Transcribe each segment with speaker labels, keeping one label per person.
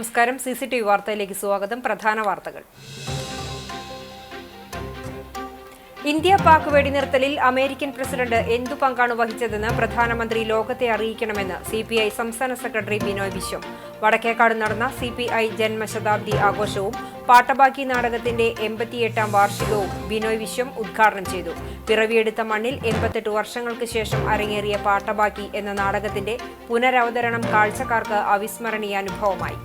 Speaker 1: നമസ്കാരം. CCTV വാർത്തയിലേക്ക് സ്വാഗതം. പ്രധാന വാർത്തകൾ. ഇന്ത്യ പാക് വെടിനിർത്തലിൽ അമേരിക്കൻ പ്രസിഡന്റ് എന്തു പങ്കാണ് വഹിച്ചതെന്ന് പ്രധാനമന്ത്രി ലോകത്തെ അറിയിക്കണമെന്ന് CPI സംസ്ഥാന സെക്രട്ടറി ബിനോയ് വിശ്വം. വടക്കേക്കാട് നടന്ന CPI ജന്മശതാബ്ദി ആഘോഷവും പാട്ടബാക്കി നാടകത്തിന്റെ 88ാം വാർഷികവും ബിനോയ് വിശ്വം ഉദ്ഘാടനം ചെയ്തു. പിറവിയെടുത്ത മണ്ണിൽ 88 വർഷങ്ങൾക്ക് ശേഷം അരങ്ങേറിയ പാട്ടബാക്കി എന്ന നാടകത്തിന്റെ പുനരവതരണം കാഴ്ചക്കാർക്ക് അവിസ്മരണീയ അനുഭവമായി.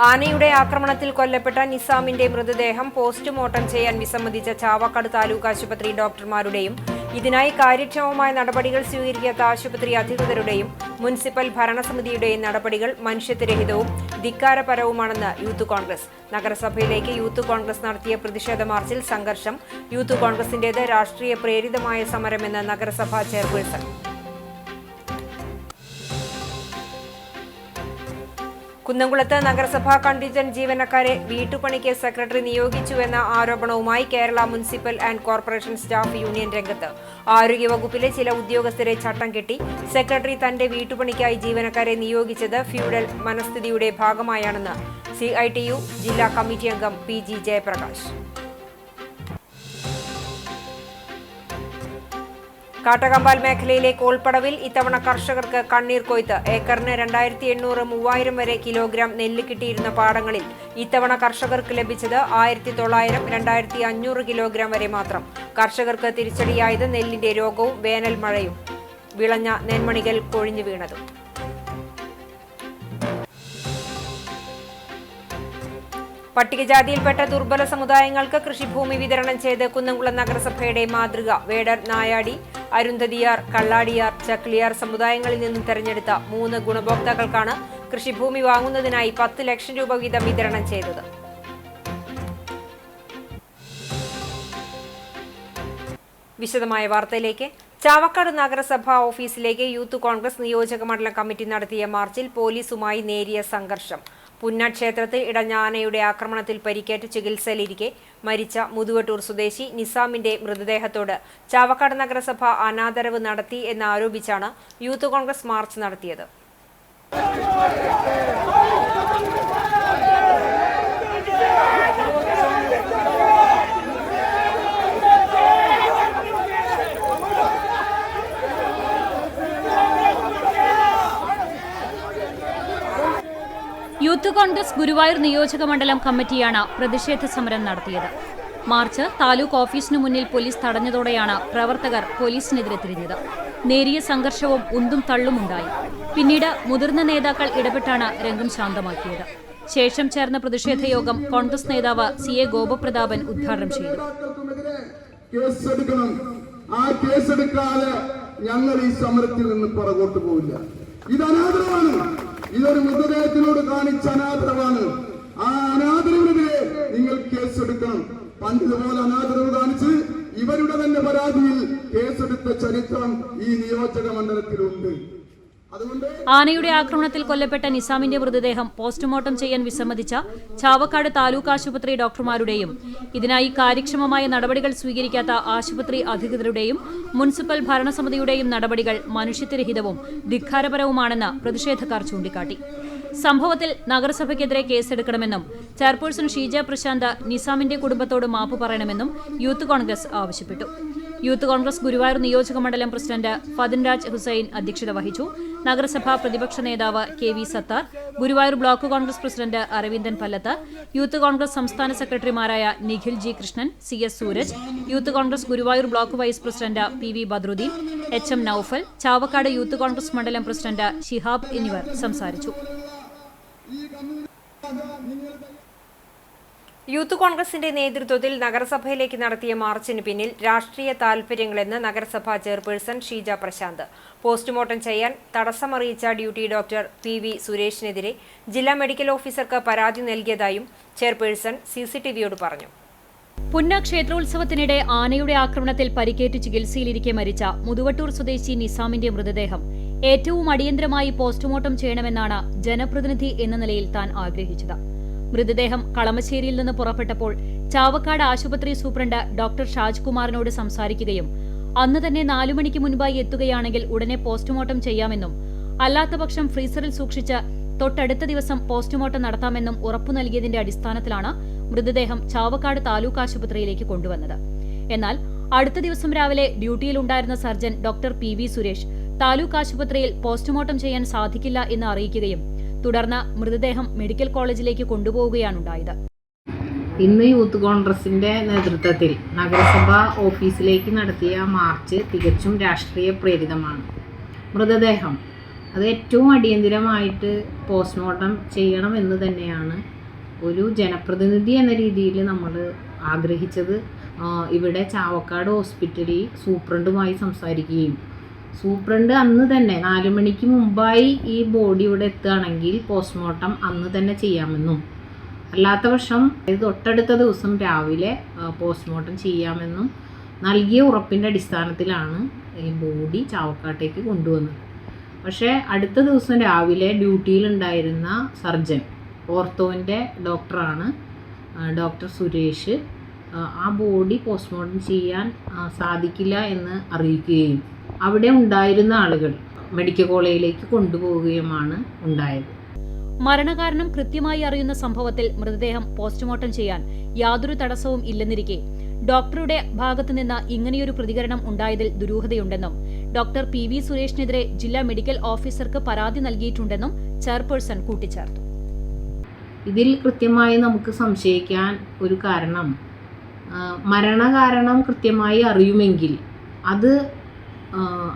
Speaker 1: ആനയുടെ ആക്രമണത്തിൽ കൊല്ലപ്പെട്ട നിസാമിന്റെ മൃതദേഹം പോസ്റ്റ്മോർട്ടം ചെയ്യാൻ വിസമ്മതിച്ച ചാവക്കാട് താലൂക്ക് ആശുപത്രി ഡോക്ടർമാരുടെയും ഇതിനായി കാര്യക്ഷമമായ നടപടികൾ സ്വീകരിക്കാത്ത ആശുപത്രി അധികൃതരുടെയും മുനിസിപ്പൽ ഭരണസമിതിയുടെയും നടപടികൾ മനുഷ്യത്വരഹിതവും ധിക്കാരപരവുമാണെന്ന് യൂത്ത് കോൺഗ്രസ്. നഗരസഭയിലേക്ക് യൂത്ത് കോൺഗ്രസ് നടത്തിയ പ്രതിഷേധ മാർച്ചിൽ സംഘർഷം. യൂത്ത് കോൺഗ്രസിന്റേത് രാഷ്ട്രീയ പ്രേരിതമായ സമരമെന്ന് നഗരസഭാ ചെയർപേഴ്സൺ. കുന്നംകുളത്ത് നഗരസഭാ കണ്ടിജന്റ് ജീവനക്കാരെ വീട്ടുപണിക്ക് സെക്രട്ടറി നിയോഗിച്ചുവെന്ന ആരോപണവുമായി Kerala municipal and corporation staff union രംഗത്ത്. ആരോഗ്യവകുപ്പിലെ ചില ഉദ്യോഗസ്ഥരെ ചട്ടം കെട്ടി സെക്രട്ടറി തന്റെ വീട്ടുപണിക്കായി ജീവനക്കാരെ നിയോഗിച്ചത് ഫ്യൂഡൽ മനസ്ഥിതിയുടെ ഭാഗമായാണെന്ന് CITU ജില്ലാ കമ്മിറ്റി അംഗം PG ജയപ്രകാശ്. കാട്ടകമ്പാൽ മേഖലയിലെ കോൾപ്പടവിൽ ഇത്തവണ കർഷകർക്ക് കണ്ണീർ കൊയ്ത്ത്. ഏക്കറിന് 2800-3000 വരെ കിലോഗ്രാം നെല്ല് കിട്ടിയിരുന്ന പാടങ്ങളിൽ ഇത്തവണ കർഷകർക്ക് ലഭിച്ചത് 1900-2500 കിലോഗ്രാം വരെ മാത്രം. കർഷകർക്ക് തിരിച്ചടിയായത് നെല്ലിന്റെ രോഗവും വേനൽ മഴയും വിളഞ്ഞ നെന്മണികൾ കൊഴിഞ്ഞു വീണതും. പട്ടികജാതിയിൽപ്പെട്ട ദുർബല സമുദായങ്ങൾക്ക് കൃഷിഭൂമി വിതരണം ചെയ്ത് കുന്നംകുളം നഗരസഭയുടെ മാതൃക. വേടർ, നായാടി, അരുന്ധതിയാർ, കള്ളാടിയാർ, ചക്ലിയാർ സമുദായങ്ങളിൽ നിന്നും തെരഞ്ഞെടുത്ത 3 ഗുണഭോക്താക്കൾക്കാണ് കൃഷിഭൂമി വാങ്ങുന്നതിനായി 10 ലക്ഷം രൂപ വീതം വിതരണം ചെയ്തത്. വിശദമായ വാർത്തയിലേക്ക്. ചാവക്കാട് നഗരസഭാ ഓഫീസിലേക്ക് യൂത്ത് കോൺഗ്രസ് നിയോജക മണ്ഡലം കമ്മിറ്റി നടത്തിയ മാർച്ചിൽ പോലീസുമായി നേരിയ സംഘർഷം. പുന്നാട് ക്ഷേത്രത്തിൽ ഇടഞ്ഞ ആനയുടെ ആക്രമണത്തിൽ പരിക്കേറ്റ് ചികിത്സയിലിരിക്കെ മരിച്ച മുതുവട്ടൂർ സ്വദേശി നിസാമിന്റെ മൃതദേഹത്തോട് ചാവക്കാട് നഗരസഭ അനാദരവ് നടത്തി എന്നാരോപിച്ചാണ് യൂത്ത് കോൺഗ്രസ് മാർച്ച് നടത്തിയത്.
Speaker 2: യൂത്ത് കോൺഗ്രസ് ഗുരുവായൂർ നിയോജക മണ്ഡലം കമ്മിറ്റിയാണ് പ്രതിഷേധ സമരം നടത്തിയത്. മാർച്ച് താലൂക്ക് ഓഫീസിനു മുന്നിൽ പോലീസ് തടഞ്ഞതോടെയാണ് പ്രവർത്തകർ പോലീസിനെതിരെ തിരിഞ്ഞത്. നേരിയ സംഘർഷവും ഉന്തും തള്ളുമുണ്ടായി. പിന്നീട് മുതിർന്ന നേതാക്കൾ ഇടപെട്ടാണ് രംഗം ശാന്തമാക്കിയത്. ശേഷം ചേർന്ന പ്രതിഷേധ യോഗം കോൺഗ്രസ് നേതാവ് CA ഗോപപ്രതാപൻ ഉദ്ഘാടനം ചെയ്തു.
Speaker 3: ഞങ്ങൾ ഈ സമരത്തിൽ നിന്ന് പുറകോട്ട് പോവില്ല. ഇത് അനാദരവാണ്. ഇതൊരു മൃതദേഹത്തിനോട് കാണിച്ച അനാദരവാണ്. ആ അനാദരവിനെതിരെ നിങ്ങൾ കേസെടുക്കണം. പണ്ടിതുപോലെ അനാദരവ് കാണിച്ച് ഇവരുടെ തന്നെ പരാതിയിൽ കേസെടുത്ത ചരിത്രം ഈ നിയോജക മണ്ഡലത്തിലുണ്ട്.
Speaker 2: ആനയുടെ ആക്രമണത്തിൽ കൊല്ലപ്പെട്ട നിസാമിന്റെ മൃതദേഹം പോസ്റ്റ്മോർട്ടം ചെയ്യാൻ വിസമ്മതിച്ച ചാവക്കാട് താലൂക്ക് ആശുപത്രി ഡോക്ടർമാരുടെയും ഇതിനായി കാര്യക്ഷമമായ നടപടികൾ സ്വീകരിക്കാത്ത ആശുപത്രി അധികൃതരുടെയും മുനിസിപ്പൽ ഭരണസമിതിയുടെയും നടപടികൾ മനുഷ്യത്വരഹിതവും ധിക്കാരപരവുമാണെന്ന് പ്രതിഷേധക്കാർ ചൂണ്ടിക്കാട്ടി. സംഭവത്തിൽ നഗരസഭയ്ക്കെതിരെ കേസെടുക്കണമെന്നും ചെയർപേഴ്സൺ ഷീജ പ്രശാന്ത് നിസാമിന്റെ കുടുംബത്തോട് മാപ്പ് പറയണമെന്നും യൂത്ത് കോൺഗ്രസ് ആവശ്യപ്പെട്ടു. യൂത്ത് കോൺഗ്രസ് ഗുരുവായൂർ നിയോജക മണ്ഡലം പ്രസിഡന്റ് ഫദിൻരാജ് ഹുസൈൻ അധ്യക്ഷത വഹിച്ചു. നഗരസഭാ പ്രതിപക്ഷ നേതാവ് KV Sathar, Guruvayur block Congress president Aravindan Pallath, youth Congress സംസ്ഥാന സെക്രട്ടറിമാരായ Nikhil G Krishnan, CS Sooraj, youth Congress Guruvayur block vice president PV Badruddeen, HM Noufal, Chavakkad youth Congress മണ്ഡലം പ്രസിഡന്റ് ഷിഹാബ് എന്നിവർ സംസാരിച്ചു.
Speaker 1: യൂത്ത് കോൺഗ്രസിന്റെ നേതൃത്വത്തിൽ നഗരസഭയിലേക്ക് നടത്തിയ മാർച്ചിന് പിന്നിൽ രാഷ്ട്രീയ താൽപര്യങ്ങളെന്ന് നഗരസഭാ ചെയർപേഴ്സൺ ഷീജ പ്രശാന്ത്. പോസ്റ്റ്മോർട്ടം ചെയ്യാൻ തടസ്സമറിയിച്ച ഡ്യൂട്ടി ഡോക്ടർ PV സുരേഷിനെതിരെ ജില്ലാ മെഡിക്കൽ ഓഫീസർക്ക് പരാതി നൽകിയതായും ചെയർപേഴ്സൺ CCTVയോട് പറഞ്ഞു.
Speaker 2: പുന്ന ക്ഷേത്രോത്സവത്തിനിടെ ആനയുടെ ആക്രമണത്തിൽ പരിക്കേറ്റ് ചികിത്സയിലിരിക്കെ മരിച്ച മുതുവട്ടൂർ സ്വദേശി നിസാമിന്റെ മൃതദേഹം ഏറ്റവും അടിയന്തരമായി പോസ്റ്റ്മോർട്ടം ചെയ്യണമെന്നാണ് ജനപ്രതിനിധി എന്ന നിലയിൽ താൻ ആഗ്രഹിച്ചത്. മൃതദേഹം കളമശ്ശേരിയിൽ നിന്ന് പുറപ്പെട്ടപ്പോൾ ചാവക്കാട് ആശുപത്രി സൂപ്രണ്ട് ഡോക്ടർ ഷാജ്കുമാറിനോട് സംസാരിക്കുകയും അന്ന് തന്നെ 4 മണിക്ക് മുൻപായി എത്തുകയാണെങ്കിൽ ഉടനെ പോസ്റ്റ്മോർട്ടം ചെയ്യാമെന്നും അല്ലാത്തപക്ഷം ഫ്രീസറിൽ സൂക്ഷിച്ച് തൊട്ടടുത്ത ദിവസം പോസ്റ്റ്മോർട്ടം നടത്താമെന്നും ഉറപ്പു നൽകിയതിന്റെ അടിസ്ഥാനത്തിലാണ് മൃതദേഹം ചാവക്കാട് താലൂക്ക് ആശുപത്രിയിലേക്ക് കൊണ്ടുവന്നത്. എന്നാൽ അടുത്ത ദിവസം രാവിലെ ഡ്യൂട്ടിയിലുണ്ടായിരുന്ന surgeon doctor PV Suresh taluk ആശുപത്രിയിൽ പോസ്റ്റ്മോർട്ടം ചെയ്യാൻ സാധിക്കില്ല എന്ന് അറിയിക്കുകയും തുടർന്ന് മൃതദേഹം മെഡിക്കൽ കോളേജിലേക്ക് കൊണ്ടുപോവുകയാണുണ്ടായത്.
Speaker 4: ഇന്ന് യൂത്ത് കോൺഗ്രസിന്റെ നേതൃത്വത്തിൽ നഗരസഭാ ഓഫീസിലേക്ക് നടത്തിയ മാർച്ച് തികച്ചും രാഷ്ട്രീയ പ്രേരിതമാണ്. മൃതദേഹം അത് ഏറ്റവും അടിയന്തിരമായിട്ട് പോസ്റ്റ്മോർട്ടം ചെയ്യണമെന്ന് തന്നെയാണ് ഒരു ജനപ്രതിനിധി എന്ന രീതിയിൽ നമ്മൾ ആഗ്രഹിച്ചത്. ഇവിടെ ചാവക്കാട് ഹോസ്പിറ്റലിൽ സൂപ്രണ്ടുമായി സംസാരിക്കുകയും സൂപ്രണ്ട് അന്ന് തന്നെ 4 മണിക്ക് മുമ്പായി ഈ ബോഡി ഇവിടെ എത്തുകയാണെങ്കിൽ പോസ്റ്റ്മോർട്ടം അന്ന് തന്നെ ചെയ്യാമെന്നും അല്ലാത്ത പക്ഷം തൊട്ടടുത്ത ദിവസം രാവിലെ പോസ്റ്റ്മോർട്ടം ചെയ്യാമെന്നും നൽകിയ ഉറപ്പിൻ്റെ അടിസ്ഥാനത്തിലാണ് ഈ ബോഡി ചാവക്കാട്ടേക്ക് കൊണ്ടുവന്നത്. പക്ഷേ അടുത്ത ദിവസം രാവിലെ ഡ്യൂട്ടിയിലുണ്ടായിരുന്ന സർജൻ ഓർത്തോവിൻ്റെ ഡോക്ടറാണ് ഡോക്ടർ സുരേഷ് ആ ബോഡി പോസ്റ്റ്മോർട്ടം ചെയ്യാൻ സാധിക്കില്ല എന്ന് അറിയിക്കുകയും അവിടെ ഉണ്ടായിരുന്ന ആളുകൾ മെഡിക്കൽ കോളേജിലേക്ക് കൊണ്ടുപോവുകയുമാണ് ഉണ്ടായത്.
Speaker 2: മരണകാരണം കൃത്യമായി അറിയുന്ന സംഭവത്തിൽ മൃതദേഹം പോസ്റ്റ്മോർട്ടം ചെയ്യാൻ യാതൊരു തടസ്സവും ഇല്ലെന്നിരിക്കെ ഡോക്ടറുടെ ഭാഗത്തുനിന്ന് ഇങ്ങനെയൊരു പ്രതികരണം ഉണ്ടായതിൽ ദുരൂഹതയുണ്ടെന്നും ഡോക്ടർ PV സുരേഷിനെതിരെ ജില്ലാ മെഡിക്കൽ ഓഫീസർക്ക് പരാതി നൽകിയിട്ടുണ്ടെന്നും ചെയർപേഴ്സൺ കൂട്ടിച്ചേർത്തു.
Speaker 4: ഇതിൽ കൃത്യമായി നമുക്ക് സംശയിക്കാൻ ഒരു കാരണം, മരണകാരണം കൃത്യമായി അറിയുമെങ്കിൽ അത്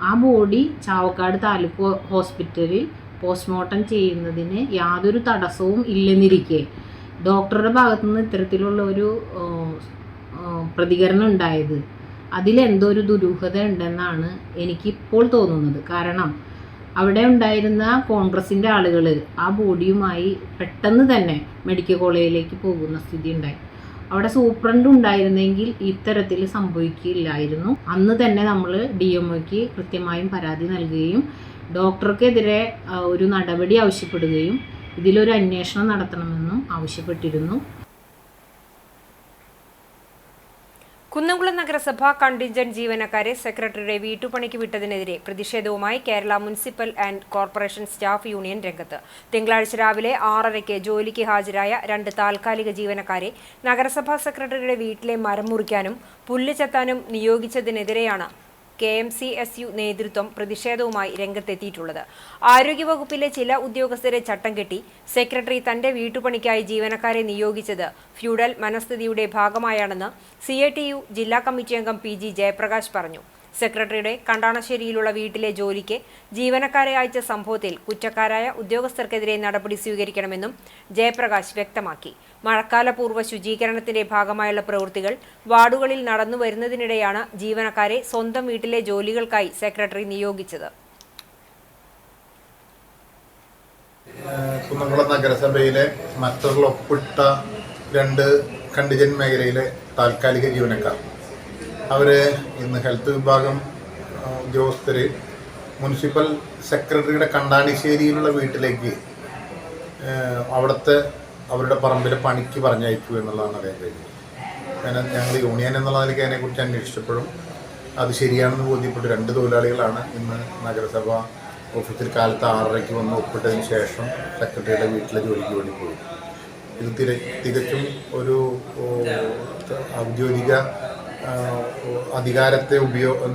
Speaker 4: ആ ബോഡി ചാവക്കാട് താലൂക്ക് ഹോസ്പിറ്റലിൽ പോസ്റ്റ്മോർട്ടം ചെയ്യുന്നതിന് യാതൊരു തടസ്സവും ഇല്ലെന്നിരിക്കെ ഡോക്ടറുടെ ഭാഗത്തുനിന്ന് ഇത്തരത്തിലുള്ള ഒരു പ്രതികരണം ഉണ്ടായത് അതിലെന്തോ ഒരു ദുരൂഹത ഉണ്ടെന്നാണ് എനിക്കിപ്പോൾ തോന്നുന്നത്. കാരണം അവിടെ ഉണ്ടായിരുന്ന കോൺഗ്രസിൻ്റെ ആളുകൾ ആ ബോഡിയുമായി പെട്ടെന്ന് തന്നെ മെഡിക്കൽ കോളേജിലേക്ക് പോകുന്ന സ്ഥിതി ഉണ്ടായി. അവിടെ സൂപ്രണ്ട് ഉണ്ടായിരുന്നെങ്കിൽ ഇത്തരത്തിൽ സംഭവിക്കില്ലായിരുന്നു. അന്ന് തന്നെ നമ്മൾ DMOയ്ക്ക് കൃത്യമായും പരാതി നൽകുകയും ഡോക്ടർക്കെതിരെ ഒരു നടപടി ആവശ്യപ്പെടുകയും ഇതിലൊരു അന്വേഷണം നടത്തണമെന്നും ആവശ്യപ്പെട്ടിരുന്നു.
Speaker 1: കുന്നംകുളം നഗരസഭ കണ്ടിൻജന്റ് ജീവനക്കാരെ സെക്രട്ടറിയുടെ വീട്ടുപണിക്ക് വിട്ടതിനെതിരെ പ്രതിഷേധവുമായി Kerala municipal and corporation staff union രംഗത്ത്. തിങ്കളാഴ്ച രാവിലെ 6:30 ജോലിക്ക് ഹാജരായ 2 താൽക്കാലിക ജീവനക്കാരെ നഗരസഭാ സെക്രട്ടറിയുടെ വീട്ടിലെ മരം മുറിക്കാനും പുല്ല് ചെത്താനും നിയോഗിച്ചതിനെതിരെയാണ് KMCSU നേതൃത്വം പ്രതിഷേധവുമായി രംഗത്തെത്തിയിട്ടുള്ളത്. ആരോഗ്യവകുപ്പിലെ ചില ഉദ്യോഗസ്ഥരെ ചട്ടം കെട്ടി സെക്രട്ടറി തന്റെ വീട്ടുപണിക്കായി ജീവനക്കാരെ നിയോഗിച്ചത് ഫ്യൂഡൽ മനസ്ഥിതിയുടെ ഭാഗമായാണെന്ന് CITU ജില്ലാ കമ്മിറ്റി അംഗം PG ജയപ്രകാശ് പറഞ്ഞു. സെക്രട്ടറിയുടെ കണ്ടാണശ്ശേരിയിലുള്ള വീട്ടിലെ ജോലിക്ക് ജീവനക്കാരെ അയച്ച സംഭവത്തിൽ കുറ്റക്കാരായ ഉദ്യോഗസ്ഥർക്കെതിരെ നടപടി സ്വീകരിക്കണമെന്നും ജയപ്രകാശ് വ്യക്തമാക്കി. മഴക്കാലപൂർവ്വ ശുചീകരണത്തിന്റെ ഭാഗമായുള്ള പ്രവൃത്തികൾ വാർഡുകളിൽ നടന്നു വരുന്നതിനിടെയാണ് ജീവനക്കാരെ സ്വന്തം വീട്ടിലെ ജോലികൾക്കായി സെക്രട്ടറി നിയോഗിച്ചത്.
Speaker 5: കുന്നംകുളം നഗരസഭയിലെ മറ്റൊരു ഒപ്പിട്ട 2 കണ്ടിജന്റ് മേഖലയിലെ താൽക്കാലിക ജീവനക്കാർ അവർ ഇന്ന് ഹെൽത്ത് വിഭാഗം ഉദ്യോഗസ്ഥർ മുനിസിപ്പൽ സെക്രട്ടറിയുടെ കണ്ടാണിശ്ശേരിയിലുള്ള വീട്ടിലേക്ക് അവരുടെ പറമ്പിലെ പണിക്ക് പറഞ്ഞയക്കൂ എന്നുള്ളതാണ് അറിയാൻ കഴിഞ്ഞത്. കാരണം ഞങ്ങൾ യൂണിയൻ എന്നുള്ള നിലയ്ക്ക് അതിനെക്കുറിച്ച് അന്വേഷിച്ചപ്പോഴും അത് ശരിയാണെന്ന് ബോധ്യപ്പെട്ട് 2 തൊഴിലാളികളാണ് ഇന്ന് നഗരസഭ ഓഫീസിൽ കാലത്ത് 6:30 വന്ന് ഒപ്പിട്ടതിന് ശേഷം സെക്രട്ടറിയുടെ വീട്ടിലെ ജോലിക്ക് വേണ്ടി പോയി. ഇത് തികച്ചും ഒരു ഔദ്യോഗിക അധികാരത്തെ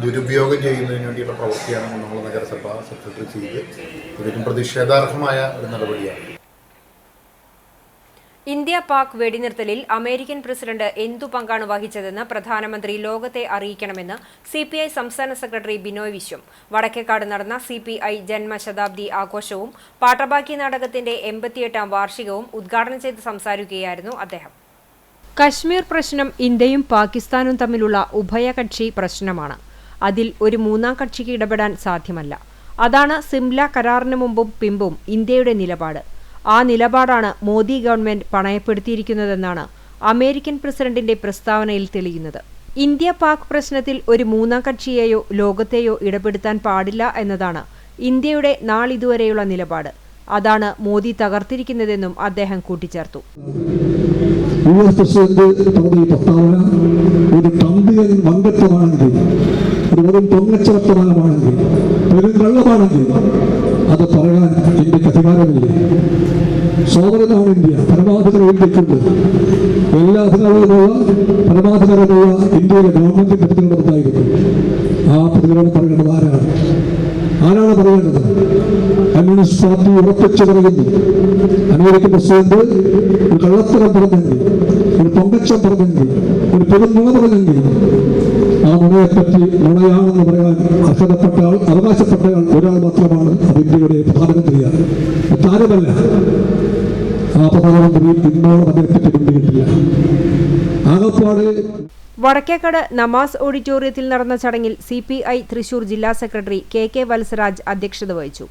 Speaker 5: ദുരുപയോഗം ചെയ്യുന്നതിന് വേണ്ടിയുള്ള പ്രവൃത്തിയാണ് കുന്നംകുളം നഗരസഭ സെക്രട്ടറി ചെയ്ത് ഇതിനും പ്രതിഷേധാർഹമായ ഒരു നടപടിയാണ്.
Speaker 1: ഇന്ത്യ പാക് വെടിനിർത്തലിൽ അമേരിക്കൻ പ്രസിഡന്റ് എന്തു പങ്കാണ് വഹിച്ചതെന്ന് പ്രധാനമന്ത്രി ലോകത്തെ അറിയിക്കണമെന്ന് CPI സംസ്ഥാന സെക്രട്ടറി ബിനോയ് വിശ്വം. വടക്കേക്കാട് നടന്ന CPI ജന്മശതാബ്ദി ആഘോഷവും പാട്ടബാക്കി നാടകത്തിന്റെ 88ാം വാർഷികവും ഉദ്ഘാടനം ചെയ്ത് സംസാരിക്കുകയായിരുന്നു അദ്ദേഹം. കശ്മീർ പ്രശ്നം ഇന്ത്യയും പാകിസ്ഥാനും തമ്മിലുള്ള ഉഭയകക്ഷി പ്രശ്നമാണ്. അതിൽ ഒരു മൂന്നാം കക്ഷിക്ക് ഇടപെടാൻ സാധ്യമല്ല. അതാണ് സിംല കരാറിന് മുമ്പും പിമ്പും ഇന്ത്യയുടെ നിലപാട്. ആ നിലപാടാണ് മോദി ഗവൺമെന്റ് പണയപ്പെടുത്തിയിരിക്കുന്നതെന്നാണ് അമേരിക്കൻ പ്രസിഡന്റിന്റെ പ്രസ്താവനയിൽ തെളിയുന്നത്. ഇന്ത്യ പാക് പ്രശ്നത്തിൽ ഒരു മൂന്നാം കക്ഷിയെയോ ലോകത്തെയോ ഇടപെടുത്താൻ പാടില്ല എന്നതാണ് ഇന്ത്യയുടെ നാളിതുവരെയുള്ള നിലപാട്. അതാണ് മോദി തകർത്തിരിക്കുന്നതെന്നും അദ്ദേഹം കൂട്ടിച്ചേർത്തു.
Speaker 6: US പ്രസിഡന്റ് പറഞ്ഞ ഈ പ്രസ്താവന ഒരു തന്ത്രിയൻ വങ്കത്വമാണെങ്കിൽ, ഒരു വെറും പൊങ്ങച്ചവത്തമാണെങ്കിൽ, പെരുങ്കള്ളമാണെങ്കിൽ അത് പറയാൻ ഇന്ത്യക്ക് അധികാരമില്ലേ? സോവറനാണ് ഇന്ത്യ, പരമാധികാരം ഇന്ത്യക്കുണ്ട്. എല്ലാ അധികാരവുമുള്ള പരമാധികാരമുള്ള ഇന്ത്യയിലെ ഗവൺമെന്റിന്റെ പ്രതികരണം ഉണ്ടായിരുന്നു. ആ പ്രതികരണം പറയേണ്ടത് ആരാണ് പറയേണ്ടത്? കമ്മ്യൂണിസ്റ്റ് പാർട്ടി ഉറപ്പിച്ചു പറയുന്നു, അമേരിക്കൻ പ്രസിഡന്റ് ഒരു കള്ളത്തരം പറഞ്ഞെങ്കിൽ, ഒരു പൊങ്കച്ചം പറഞ്ഞെങ്കിൽ, ഒരു പെരുന്നുണ പറഞ്ഞെങ്കിൽ ആ നുണയെപ്പറ്റി നുണയാണെന്ന് പറയാൻ അർഹതപ്പെട്ട ആൾ, അവകാശപ്പെട്ട ആൾ ഒരാൾ മാത്രമാണ്. അത് ഇന്ത്യയുടെ പ്രധാനമന്ത്രിയാണ്, മറ്റാരുമല്ല. ആ പ്രധാനമന്ത്രി ഇന്നോളം അതിനെപ്പറ്റി പിന്തുകിട്ടില്ല. ആകപ്പാട്
Speaker 1: വടക്കേക്കാട് നമാസ് ഓഡിറ്റോറിയത്തിൽ നടന്ന ചടങ്ങിൽ CPI തൃശൂർ ജില്ലാ സെക്രട്ടറി KK വത്സരാജ് അധ്യക്ഷത വഹിച്ചു.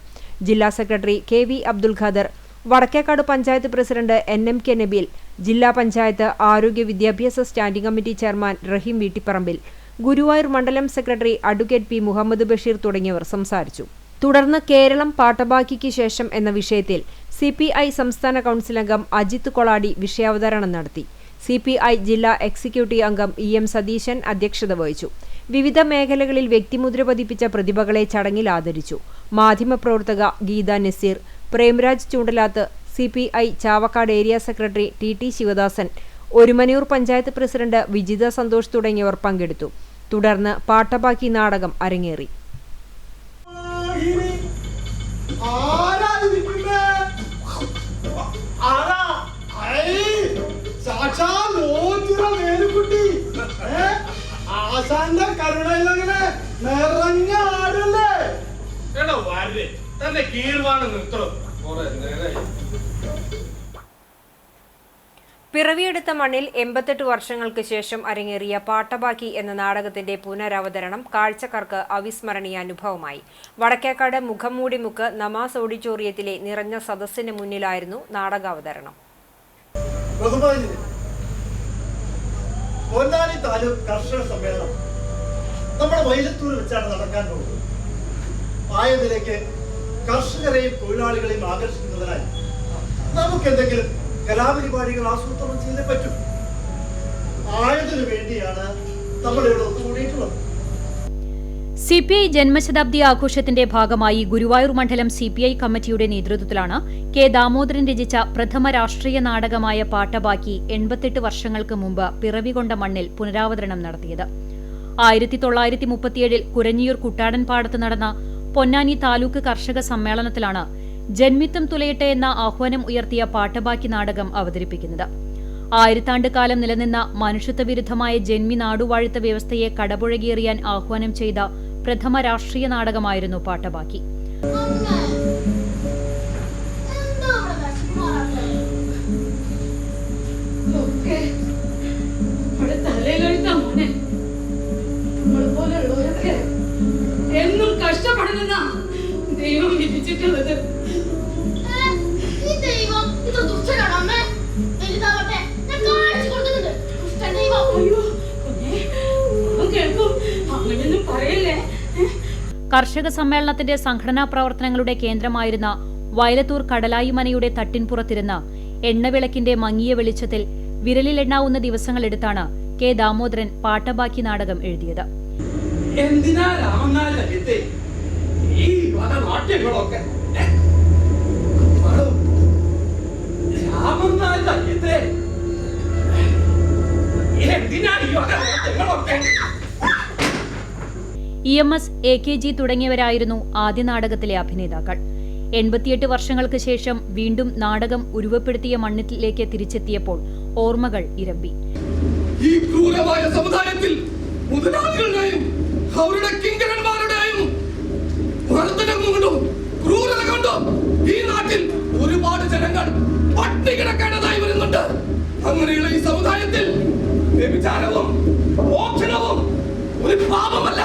Speaker 1: ജില്ലാ secretary KV Abdul Khader, Vadakkekad panchayat president NMK Nabeel, ജില്ലാ പഞ്ചായത്ത് ആരോഗ്യ വിദ്യാഭ്യാസ സ്റ്റാൻഡിംഗ് കമ്മിറ്റി ചെയർമാൻ റഹീം വീട്ടിപ്പറമ്പിൽ, ഗുരുവായൂർ മണ്ഡലം secretary advocate P Muhammad Basheer തുടങ്ങിയവർ സംസാരിച്ചു. തുടർന്ന് കേരളം പാട്ടബാക്കിക്ക് ശേഷം എന്ന വിഷയത്തിൽ CPI സംസ്ഥാന കൗൺസിൽ അംഗം അജിത് കൊളാടി വിഷയാവതരണം നടത്തി. CPI ജില്ലാ എക്സിക്യൂട്ടീവ് അംഗം EM സതീശൻ അധ്യക്ഷത വഹിച്ചു. വിവിധ മേഖലകളിൽ വ്യക്തിമുദ്ര പതിപ്പിച്ച പ്രതിഭകളെ ചടങ്ങിൽ ആദരിച്ചു. മാധ്യമപ്രവർത്തക Geetha Naseer, Premraj Choondalath, CPI Chavakkad area secretary TT Sivadasan, Orumanayur panchayat president Vijitha Santhosh തുടങ്ങിയവർ പങ്കെടുത്തു. തുടർന്ന് പാട്ടബാക്കി നാടകം അരങ്ങേറി.
Speaker 7: ആശാന്റെ കരുണയിലങ്ങനെ നിറഞ്ഞ ആടല്ലേ? തന്നെ കീഴ്വാണ് നിർത്തണം.
Speaker 1: പിറവിയെടുത്ത മണ്ണിൽ 88 വർഷങ്ങൾക്ക് ശേഷം അരങ്ങേറിയ പാട്ടബാക്കി എന്ന നാടകത്തിന്റെ പുനരവതരണം കാഴ്ചക്കാർക്ക് അവിസ്മരണീയ അനുഭവമായി. വടക്കേക്കാട് മുഖംമൂടിമുക്ക് നമാസ് ഓഡിറ്റോറിയത്തിലെ നിറഞ്ഞ സദസ്സിന് മുന്നിലായിരുന്നു നാടകാവതരണം.
Speaker 7: പൊന്നാനി താലൂക്ക് കർഷക സമ്മേളനം നമ്മുടെ വൈലത്തൂർ വെച്ചാണ് നടക്കാൻ പോകുന്നത്. ആയതിലേക്ക് കർഷകരെയും തൊഴിലാളികളെയും ആകർഷിക്കുന്നതിനായി നമുക്ക് എന്തെങ്കിലും കലാപരിപാടികൾ ആസൂത്രണം ചെയ്തേ പറ്റും. ആയതിനു വേണ്ടിയാണ് നമ്മളിവിടെ ഒത്തുകൂടിയിട്ടുള്ളത്.
Speaker 2: CPI ജന്മശതാബ്ദി ആഘോഷത്തിന്റെ ഭാഗമായി ഗുരുവായൂർ മണ്ഡലം CPI കമ്മിറ്റിയുടെ നേതൃത്വത്തിലാണ് K ദാമോദരൻ രചിച്ച പ്രഥമ രാഷ്ട്രീയ നാടകമായ പാട്ടബാക്കി 88 വർഷങ്ങൾക്ക് മുമ്പ് പിറവികൊണ്ട മണ്ണിൽ പുനരാവതരണം നടത്തിയത്. 1937 കുരഞ്ഞിയൂർ കുട്ടാടൻപാടത്ത് നടന്ന പൊന്നാനി താലൂക്ക് കർഷക സമ്മേളനത്തിലാണ് ജന്മിത്വം തുലയട്ടെ എന്ന ആഹ്വാനം ഉയർത്തിയ പാട്ടബാക്കി നാടകം അവതരിപ്പിക്കുന്നത്. 1000 ആണ്ടുകാലം നിലനിന്ന മനുഷ്യത്വവിരുദ്ധമായ ജന്മി നാടുവാഴ്ത്ത വ്യവസ്ഥയെ കടപുഴകിയെറിയാൻ ആഹ്വാനം ചെയ്ത പ്രഥമ രാഷ്ട്രീയ നാടകമായിരുന്നു പാട്ടബാക്കി.
Speaker 8: എന്നും കഷ്ടപ്പെടുന്ന ദൈവം വിധിച്ചിട്ടുള്ളത്.
Speaker 2: കർഷക സമ്മേളനത്തിന്റെ സംഘടനാ പ്രവർത്തനങ്ങളുടെ കേന്ദ്രമായിരുന്ന വയലത്തൂർ കടലായിമനയുടെ തട്ടിൻപുറത്തിരുന്ന എണ്ണവിളക്കിന്റെ മങ്ങിയ വെളിച്ചത്തിൽ വിരലിലെണ്ണാവുന്ന ദിവസങ്ങളെടുത്താണ് K ദാമോദരൻ പാട്ടബാക്കി നാടകം എഴുതിയത്.
Speaker 8: എന്തിനാ രാമനാഥത്തെ ഈ നാട്യങ്ങളൊക്കെ? രാമനാഥത്തെ എന്തിനാ ഈ നാട്യങ്ങളൊക്കെ?
Speaker 2: EMS, AKG തുടങ്ങിയവരായിരുന്നു ആദ്യ നാടകത്തിലെ അഭിനേതാക്കൾ. 88 വർഷങ്ങൾക്ക് ശേഷം വീണ്ടും നാടകം ഉരുവപ്പെടുത്തിയ മണ്ണിലേക്ക് തിരിച്ചെത്തിയപ്പോൾ ഓർമ്മകൾ ഇരമ്പി.
Speaker 9: ഈ ക്രൂരമായ സമുദായത്തിൽ മുതലാളികളുടെയും അവരുടെ കിങ്കരന്മാരുടെയും മർദ്ദനം കൊണ്ടും ക്രൂരത കൊണ്ടും ഈ നാട്ടിൽ ഒരുപാട് ജനങ്ങൾ പട്ടിണി കിടക്കേണ്ടതായി വരുന്നുണ്ട്. അങ്ങനെയുള്ള ഈ സമുദായത്തിൽ വ്യഭിചാരവും മോഷണവും ഒരു പാപമല്ല.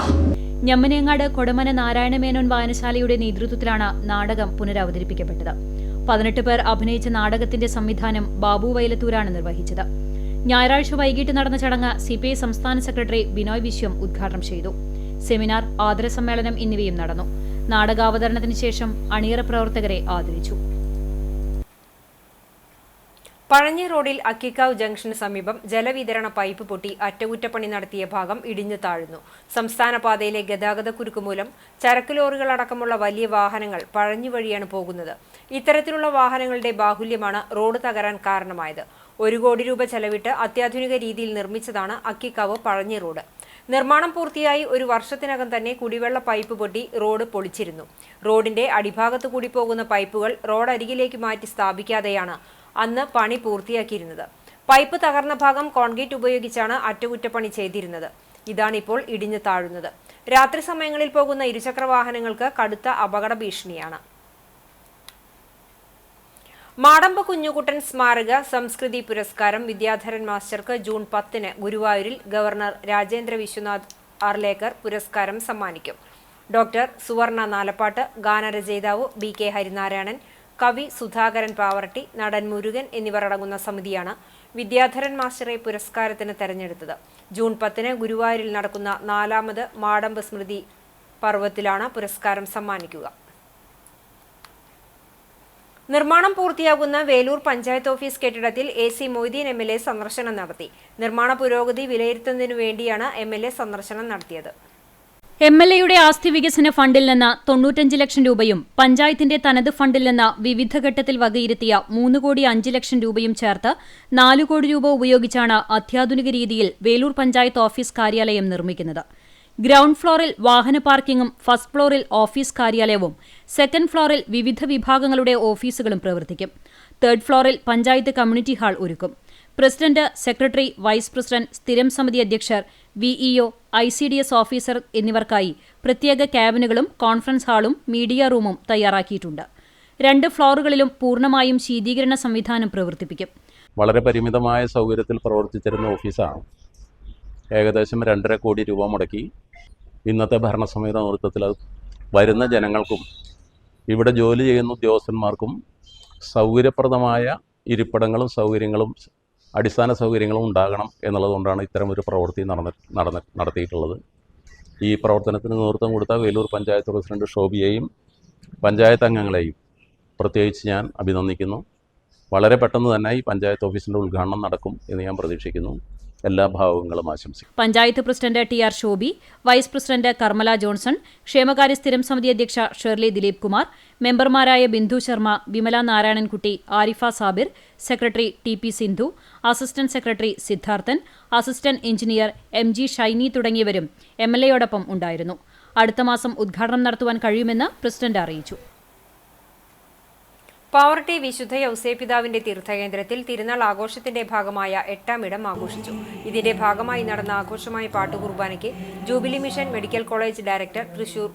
Speaker 2: ഞമ്മനേങ്ങാട് കൊടമന നാരായണമേനോൻ വായനശാലയുടെ നേതൃത്വത്തിലാണ് നാടകം പുനരവതരിപ്പിക്കപ്പെട്ടത്. 18 പേർ അഭിനയിച്ച നാടകത്തിന്റെ സംവിധാനം ബാബു വയലത്തൂരാണ് നിർവഹിച്ചത്. ഞായറാഴ്ച വൈകിട്ട് നടന്ന ചടങ്ങ് CPI സംസ്ഥാന സെക്രട്ടറി ബിനോയ് വിശ്വം ഉദ്ഘാടനം ചെയ്തു. സെമിനാർ, ആദരസമ്മേളനം എന്നിവയും നടന്നു. നാടകാവതരണത്തിന് ശേഷം അണിയറ പ്രവർത്തകരെ ആദരിച്ചു.
Speaker 1: പഴഞ്ഞി റോഡിൽ അക്കിക്കാവ് ജംഗ്ഷന് സമീപം ജലവിതരണ പൈപ്പ് പൊട്ടി അറ്റകുറ്റപ്പണി നടത്തിയ ഭാഗം ഇടിഞ്ഞു താഴുന്നു. സംസ്ഥാന പാതയിലെ ഗതാഗതക്കുരുക്ക് മൂലം ചരക്ക് ലോറികളടക്കമുള്ള വലിയ വാഹനങ്ങൾ പഴഞ്ഞി വഴിയാണ് പോകുന്നത്. ഇത്തരത്തിലുള്ള വാഹനങ്ങളുടെ ബാഹുല്യമാണ് റോഡ് തകരാൻ കാരണമായത്. 1 കോടി രൂപ ചെലവിട്ട് അത്യാധുനിക രീതിയിൽ നിർമ്മിച്ചതാണ് അക്കിക്കാവ് പഴഞ്ഞി റോഡ്. നിർമ്മാണം പൂർത്തിയായി 1 വർഷത്തിനകം തന്നെ കുടിവെള്ള പൈപ്പ് പൊട്ടി റോഡ് പൊളിച്ചിരുന്നു. റോഡിന്റെ അടിഭാഗത്തു കൂടി പോകുന്ന പൈപ്പുകൾ റോഡരികിലേക്ക് മാറ്റി സ്ഥാപിക്കാതെയാണ് അന്ന് പണി പൂർത്തിയാക്കിയിരുന്നത്. പൈപ്പ് തകർന്ന ഭാഗം കോൺക്രീറ്റ് ഉപയോഗിച്ചാണ് അറ്റകുറ്റപ്പണി ചെയ്തിരുന്നത്. ഇതാണിപ്പോൾ ഇടിഞ്ഞു താഴുന്നത്. രാത്രി സമയങ്ങളിൽ പോകുന്ന ഇരുചക്ര വാഹനങ്ങൾക്ക് കടുത്ത അപകട ഭീഷണിയാണ്. മാടമ്പ് കുഞ്ഞുകുട്ടൻ സ്മാരക സംസ്കൃതി പുരസ്കാരം വിദ്യാധരൻ മാസ്റ്റർക്ക് ജൂൺ 10 ഗുരുവായൂരിൽ ഗവർണർ രാജേന്ദ്ര വിശ്വനാഥ് ആർലേക്കർ പുരസ്കാരം സമ്മാനിക്കും. ഡോക്ടർ സുവർണ നാലപ്പാട്ട്, ഗാനരചയിതാവ് BK ഹരിനാരായണൻ, കവി സുധാകരൻ പാവറട്ടി, നടൻ മുരുകൻ എന്നിവർ അടങ്ങുന്ന സമിതിയാണ് വിദ്യാധരൻ മാസ്റ്ററെ പുരസ്കാരത്തിന് തെരഞ്ഞെടുത്തത്. ജൂൺ 10 ഗുരുവായൂരിൽ നടക്കുന്ന 4ാമത് മാടമ്പ് സ്മൃതി പർവ്വത്തിലാണ് പുരസ്കാരം സമ്മാനിക്കുക. നിർമ്മാണം പൂർത്തിയാകുന്ന വേലൂർ പഞ്ചായത്ത് ഓഫീസ് കെട്ടിടത്തിൽ AC മൊയ്തീൻ MLA സന്ദർശനം നടത്തി. നിർമ്മാണ പുരോഗതി വിലയിരുത്തുന്നതിനു വേണ്ടിയാണ് MLA സന്ദർശനം നടത്തിയത്.
Speaker 2: MLAയുടെ ആസ്തി വികസന ഫണ്ടിൽ നിന്ന് 95 ലക്ഷം രൂപയും പഞ്ചായത്തിന്റെ തനത് ഫണ്ടിൽ നിന്ന് വിവിധ ഘട്ടത്തിൽ വകയിരുത്തിയ 3,05 ലക്ഷം രൂപയും ചേർത്ത് 4 കോടി രൂപ ഉപയോഗിച്ചാണ് അത്യാധുനിക രീതിയിൽ വേലൂർ പഞ്ചായത്ത് ഓഫീസ് കാര്യാലയം നിർമ്മിക്കുന്നത്. ഗ്രൗണ്ട് ഫ്ലോറിൽ വാഹന പാർക്കിംഗും ഫസ്റ്റ് ഫ്ലോറിൽ ഓഫീസ് കാര്യാലയവും സെക്കൻഡ് ഫ്ലോറിൽ വിവിധ വിഭാഗങ്ങളുടെ ഓഫീസുകളും പ്രവർത്തിക്കും. തേർഡ് ഫ്ലോറിൽ പഞ്ചായത്ത് കമ്മ്യൂണിറ്റി ഹാൾ ഒരുക്കും. പ്രസിഡന്റ്, സെക്രട്ടറി, വൈസ് പ്രസിഡന്റ്, സ്ഥിരം സമിതി അധ്യക്ഷർ, VEO, ICDS ഓഫീസർ എന്നിവർക്കായി പ്രത്യേക ക്യാബിനുകളും കോൺഫറൻസ് ഹാളും മീഡിയ റൂമും തയ്യാറാക്കിയിട്ടുണ്ട്. 2 ഫ്ലോറുകളിലും പൂർണ്ണമായും ശീതീകരണ സംവിധാനം പ്രവർത്തിപ്പിക്കും.
Speaker 10: വളരെ പരിമിതമായ സൗകര്യത്തിൽ പ്രവർത്തിച്ചിരുന്ന ഓഫീസാണ്. ഏകദേശം 2.5 കോടി രൂപ മുടക്കി ഇന്നത്തെ ഭരണസമിതി നേതൃത്വത്തിൽ വരുന്ന ജനങ്ങൾക്കും ഇവിടെ ജോലി ചെയ്യുന്ന ഉദ്യോഗസ്ഥന്മാർക്കും സൗകര്യപ്രദമായ ഇരിപ്പിടങ്ങളും സൗകര്യങ്ങളും അടിസ്ഥാന സൗകര്യങ്ങളും ഉണ്ടാകണം എന്നുള്ളതുകൊണ്ടാണ് ഇത്തരമൊരു പ്രവൃത്തി നടത്തിയിട്ടുള്ളത്. ഈ പ്രവർത്തനത്തിന് നേതൃത്വം കൊടുത്ത വേലൂർ പഞ്ചായത്ത് പ്രസിഡന്റ് ഷോബിയെയും പഞ്ചായത്ത് അംഗങ്ങളെയും പ്രത്യേകിച്ച് ഞാൻ അഭിനന്ദിക്കുന്നു. വളരെ പെട്ടെന്ന് തന്നെ ഈ പഞ്ചായത്ത് ഓഫീസിൻ്റെ ഉദ്ഘാടനം നടക്കും എന്ന് ഞാൻ പ്രതീക്ഷിക്കുന്നു. എല്ലാ ഭാവങ്ങളും ആശംസിക്കും.
Speaker 2: Panchayat president TR Shobi, vice president Karmala Johnson, ക്ഷേമകാര്യ സ്ഥിരം സമിതി അധ്യക്ഷ ഷെർലി ദിലീപ് കുമാർ, മെമ്പർമാരായ Bindu Sharma, Vimala Narayanankutty, Arifa Sabir, secretary TP Sindhu, assistant secretary Siddharthan, assistant engineer MG Shiny തുടങ്ങിയവരും MLAയോടൊപ്പം ഉണ്ടായിരുന്നു. അടുത്ത മാസം ഉദ്ഘാടനം നടത്തുവാൻ കഴിയുമെന്ന് പ്രസിഡന്റ് അറിയിച്ചു.
Speaker 1: പാവറട്ടി വിശുദ്ധ യൗസേപിതാവിന്റെ തീർത്ഥകേന്ദ്രത്തിൽ തിരുനാൾ ആഘോഷത്തിന്റെ ഭാഗമായ 8ാം ഇടം ആഘോഷിച്ചു. ഇതിന്റെ ഭാഗമായി നടന്ന ആഘോഷമായ പാട്ടുകുർബാനയ്ക്ക് jubilee mission medical college director Thrissur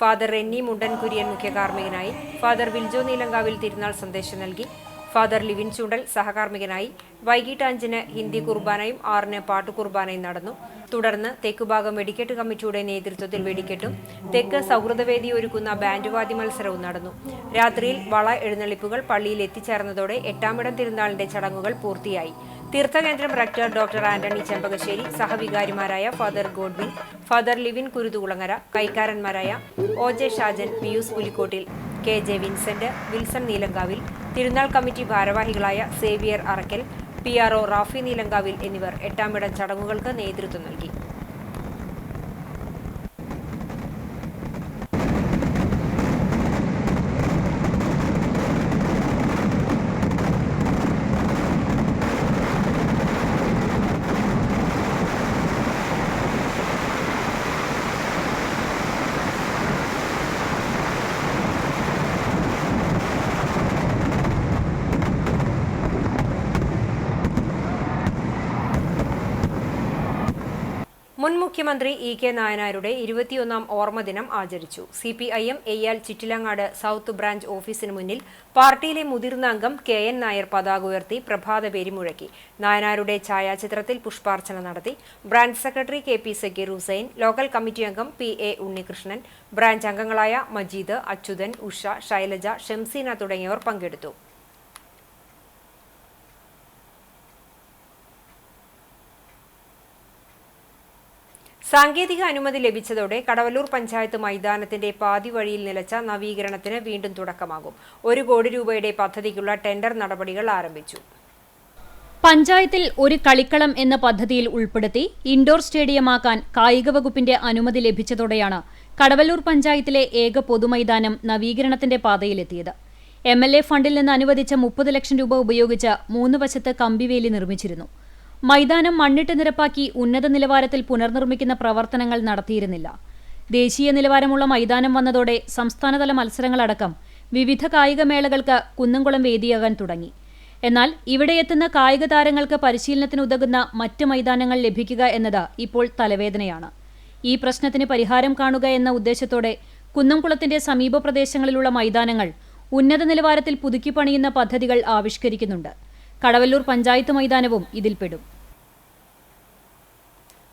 Speaker 1: father Renny Mundankurian മുഖ്യ കാർമ്മികനായി, ഫാദർ വിൽജോ നീലങ്കാവിൽ തിരുനാൾ സന്ദേശം നൽകി, ഫാദർ ലിവിൻ ചൂണ്ടൽ സഹകാർമ്മികനായി. വൈകിട്ട് 5 ഹിന്ദി കുർബാനയും 6 പാട്ടുകുർബാനയും നടന്നു. തുടർന്ന് തെക്കുഭാഗം വെടിക്കെട്ട് കമ്മിറ്റിയുടെ നേതൃത്വത്തിൽ വെടിക്കെട്ടും തെക്ക് സൗഹൃദവേദി ഒരുക്കുന്ന ബാൻഡ് വാദ്യ മത്സരവും നടന്നു. രാത്രിയിൽ വള എഴുന്നള്ളിപ്പുകൾ പള്ളിയിൽ എത്തിച്ചേർന്നതോടെ 8ാം ഇടം തിരുനാളിന്റെ ചടങ്ങുകൾ പൂർത്തിയായി. തീർത്ഥകേന്ദ്രം റക്ടർ ഡോക്ടർ ആന്റണി ചെമ്പകശ്ശേരി, സഹവികാരിമാരായ father Godwin, father Livin Kuruthukulangara, കൈക്കാരന്മാരായ OJ Shajan, Pius Pulikottil, KJ Vincent, Wilson Neelankavil, തിരുനാൾ കമ്മിറ്റി ഭാരവാഹികളായ സേവിയർ അറക്കൽ, PRO റാഫി നീലങ്കാവിൽ എന്നിവർ 8ാം ഇടം ചടങ്ങുകൾക്ക് നേതൃത്വം നൽകി. മുൻ മുഖ്യമന്ത്രി EK നായനാരുടെ 21ാം ഓർമ്മദിനം ആചരിച്ചു. CPIM Eyyal Chittilangad south branch ഓഫീസിന് മുന്നിൽ പാർട്ടിയിലെ മുതിർന്ന അംഗം KN നായർ പതാക ഉയർത്തി പ്രഭാത പേരി മുഴക്കി. നായനാരുടെ ഛായാചിത്രത്തിൽ പുഷ്പാർച്ചന നടത്തി. Branch secretary KP Zakir Hussain, local committee അംഗം PA ഉണ്ണികൃഷ്ണൻ, ബ്രാഞ്ച് അംഗങ്ങളായ മജീദ്, അച്യുതൻ, ഉഷ, ശൈലജ, ഷംസീന തുടങ്ങിയവർ പങ്കെടുത്തു. സാങ്കേതിക അനുമതി ലഭിച്ചതോടെ കടവല്ലൂർ പഞ്ചായത്ത് മൈതാനത്തിന്റെ പാതി വഴിയിൽ നിലച്ച നവീകരണത്തിന് വീണ്ടും തുടക്കമാകും. 1 കോടി രൂപയുടെ പദ്ധതിക്കുള്ള ടെൻഡർ നടപടികൾ ആരംഭിച്ചു.
Speaker 2: പഞ്ചായത്തിൽ ഒരു കളിക്കളം എന്ന പദ്ധതിയിൽ ഉൾപ്പെടുത്തി ഇൻഡോർ സ്റ്റേഡിയമാക്കാൻ കായിക വകുപ്പിന്റെ അനുമതി ലഭിച്ചതോടെയാണ് കടവല്ലൂർ പഞ്ചായത്തിലെ ഏക പൊതുമൈതാനം നവീകരണത്തിന്റെ പാതയിലെത്തിയത്. MLA ഫണ്ടിൽ നിന്ന് അനുവദിച്ച 30 ലക്ഷം രൂപ ഉപയോഗിച്ച് 3 വശത്ത് കമ്പിവേലി നിർമ്മിച്ചിരുന്നു. മൈതാനം മണ്ണിട്ട് നിരപ്പാക്കി ഉന്നത നിലവാരത്തിൽ പുനർനിർമ്മിക്കുന്ന പ്രവർത്തനങ്ങൾ നടത്തിയിരുന്നില്ല. ദേശീയ നിലവാരമുള്ള മൈതാനം വന്നതോടെ സംസ്ഥാനതല മത്സരങ്ങളടക്കം വിവിധ കായികമേളകൾക്ക് കുന്നംകുളം വേദിയാകാൻ തുടങ്ങി. എന്നാൽ ഇവിടെ എത്തുന്ന കായിക താരങ്ങൾക്ക് പരിശീലനത്തിനുതകുന്ന മറ്റ് മൈതാനങ്ങൾ ലഭിക്കുക എന്നത് ഇപ്പോൾ തലവേദനയാണ്. ഈ പ്രശ്നത്തിന് പരിഹാരം കാണുക എന്ന ഉദ്ദേശത്തോടെ കുന്നംകുളത്തിന്റെ സമീപ പ്രദേശങ്ങളിലുള്ള മൈതാനങ്ങൾ ഉന്നത നിലവാരത്തിൽ പുതുക്കിപ്പണിയുന്ന പദ്ധതികൾ ആവിഷ്കരിക്കുന്നുണ്ട്. കടവല്ലൂർ പഞ്ചായത്ത് മൈതാനവും ഇതിൽപ്പെടും.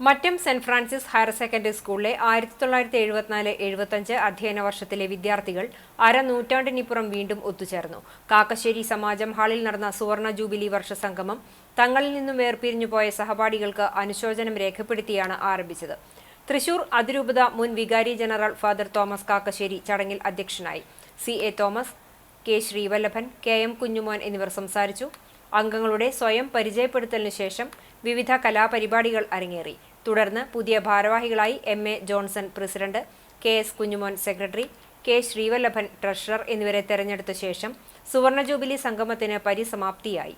Speaker 1: Mattam saint Francis higher secondary സ്കൂളിലെ 1974-75 അധ്യയന വർഷത്തിലെ വിദ്യാർത്ഥികൾ അരനൂറ്റാണ്ടിനിപ്പുറം വീണ്ടും ഒത്തുചേർന്നു. കാക്കശ്ശേരി സമാജം ഹാളിൽ നടന്ന സുവർണ ജൂബിലി വർഷ സംഗമം തങ്ങളിൽ നിന്നും വേർപിരിഞ്ഞുപോയ സഹപാഠികൾക്ക് അനുശോചനം രേഖപ്പെടുത്തിയാണ് ആരംഭിച്ചത്. തൃശൂർ അതിരൂപത മുൻ വികാരി ജനറൽ ഫാദർ തോമസ് കാക്കശ്ശേരി ചടങ്ങിൽ അധ്യക്ഷനായി. CA Thomas, K Sreevallabhan, KM Kunjumon എന്നിവർ സംസാരിച്ചു. അംഗങ്ങളുടെ സ്വയം പരിചയപ്പെടുത്തലിനു ശേഷം വിവിധ കലാപരിപാടികൾ അരങ്ങേറി. തുടർന്ന് പുതിയ ഭാരവാഹികളായി MA Johnson president, KS Kunjumon secretary, K Sreevallabhan treasurer എന്നിവരെ തെരഞ്ഞെടുത്ത ശേഷം സുവർണ ജൂബിലി സംഗമത്തിന് പരിസമാപ്തിയായി.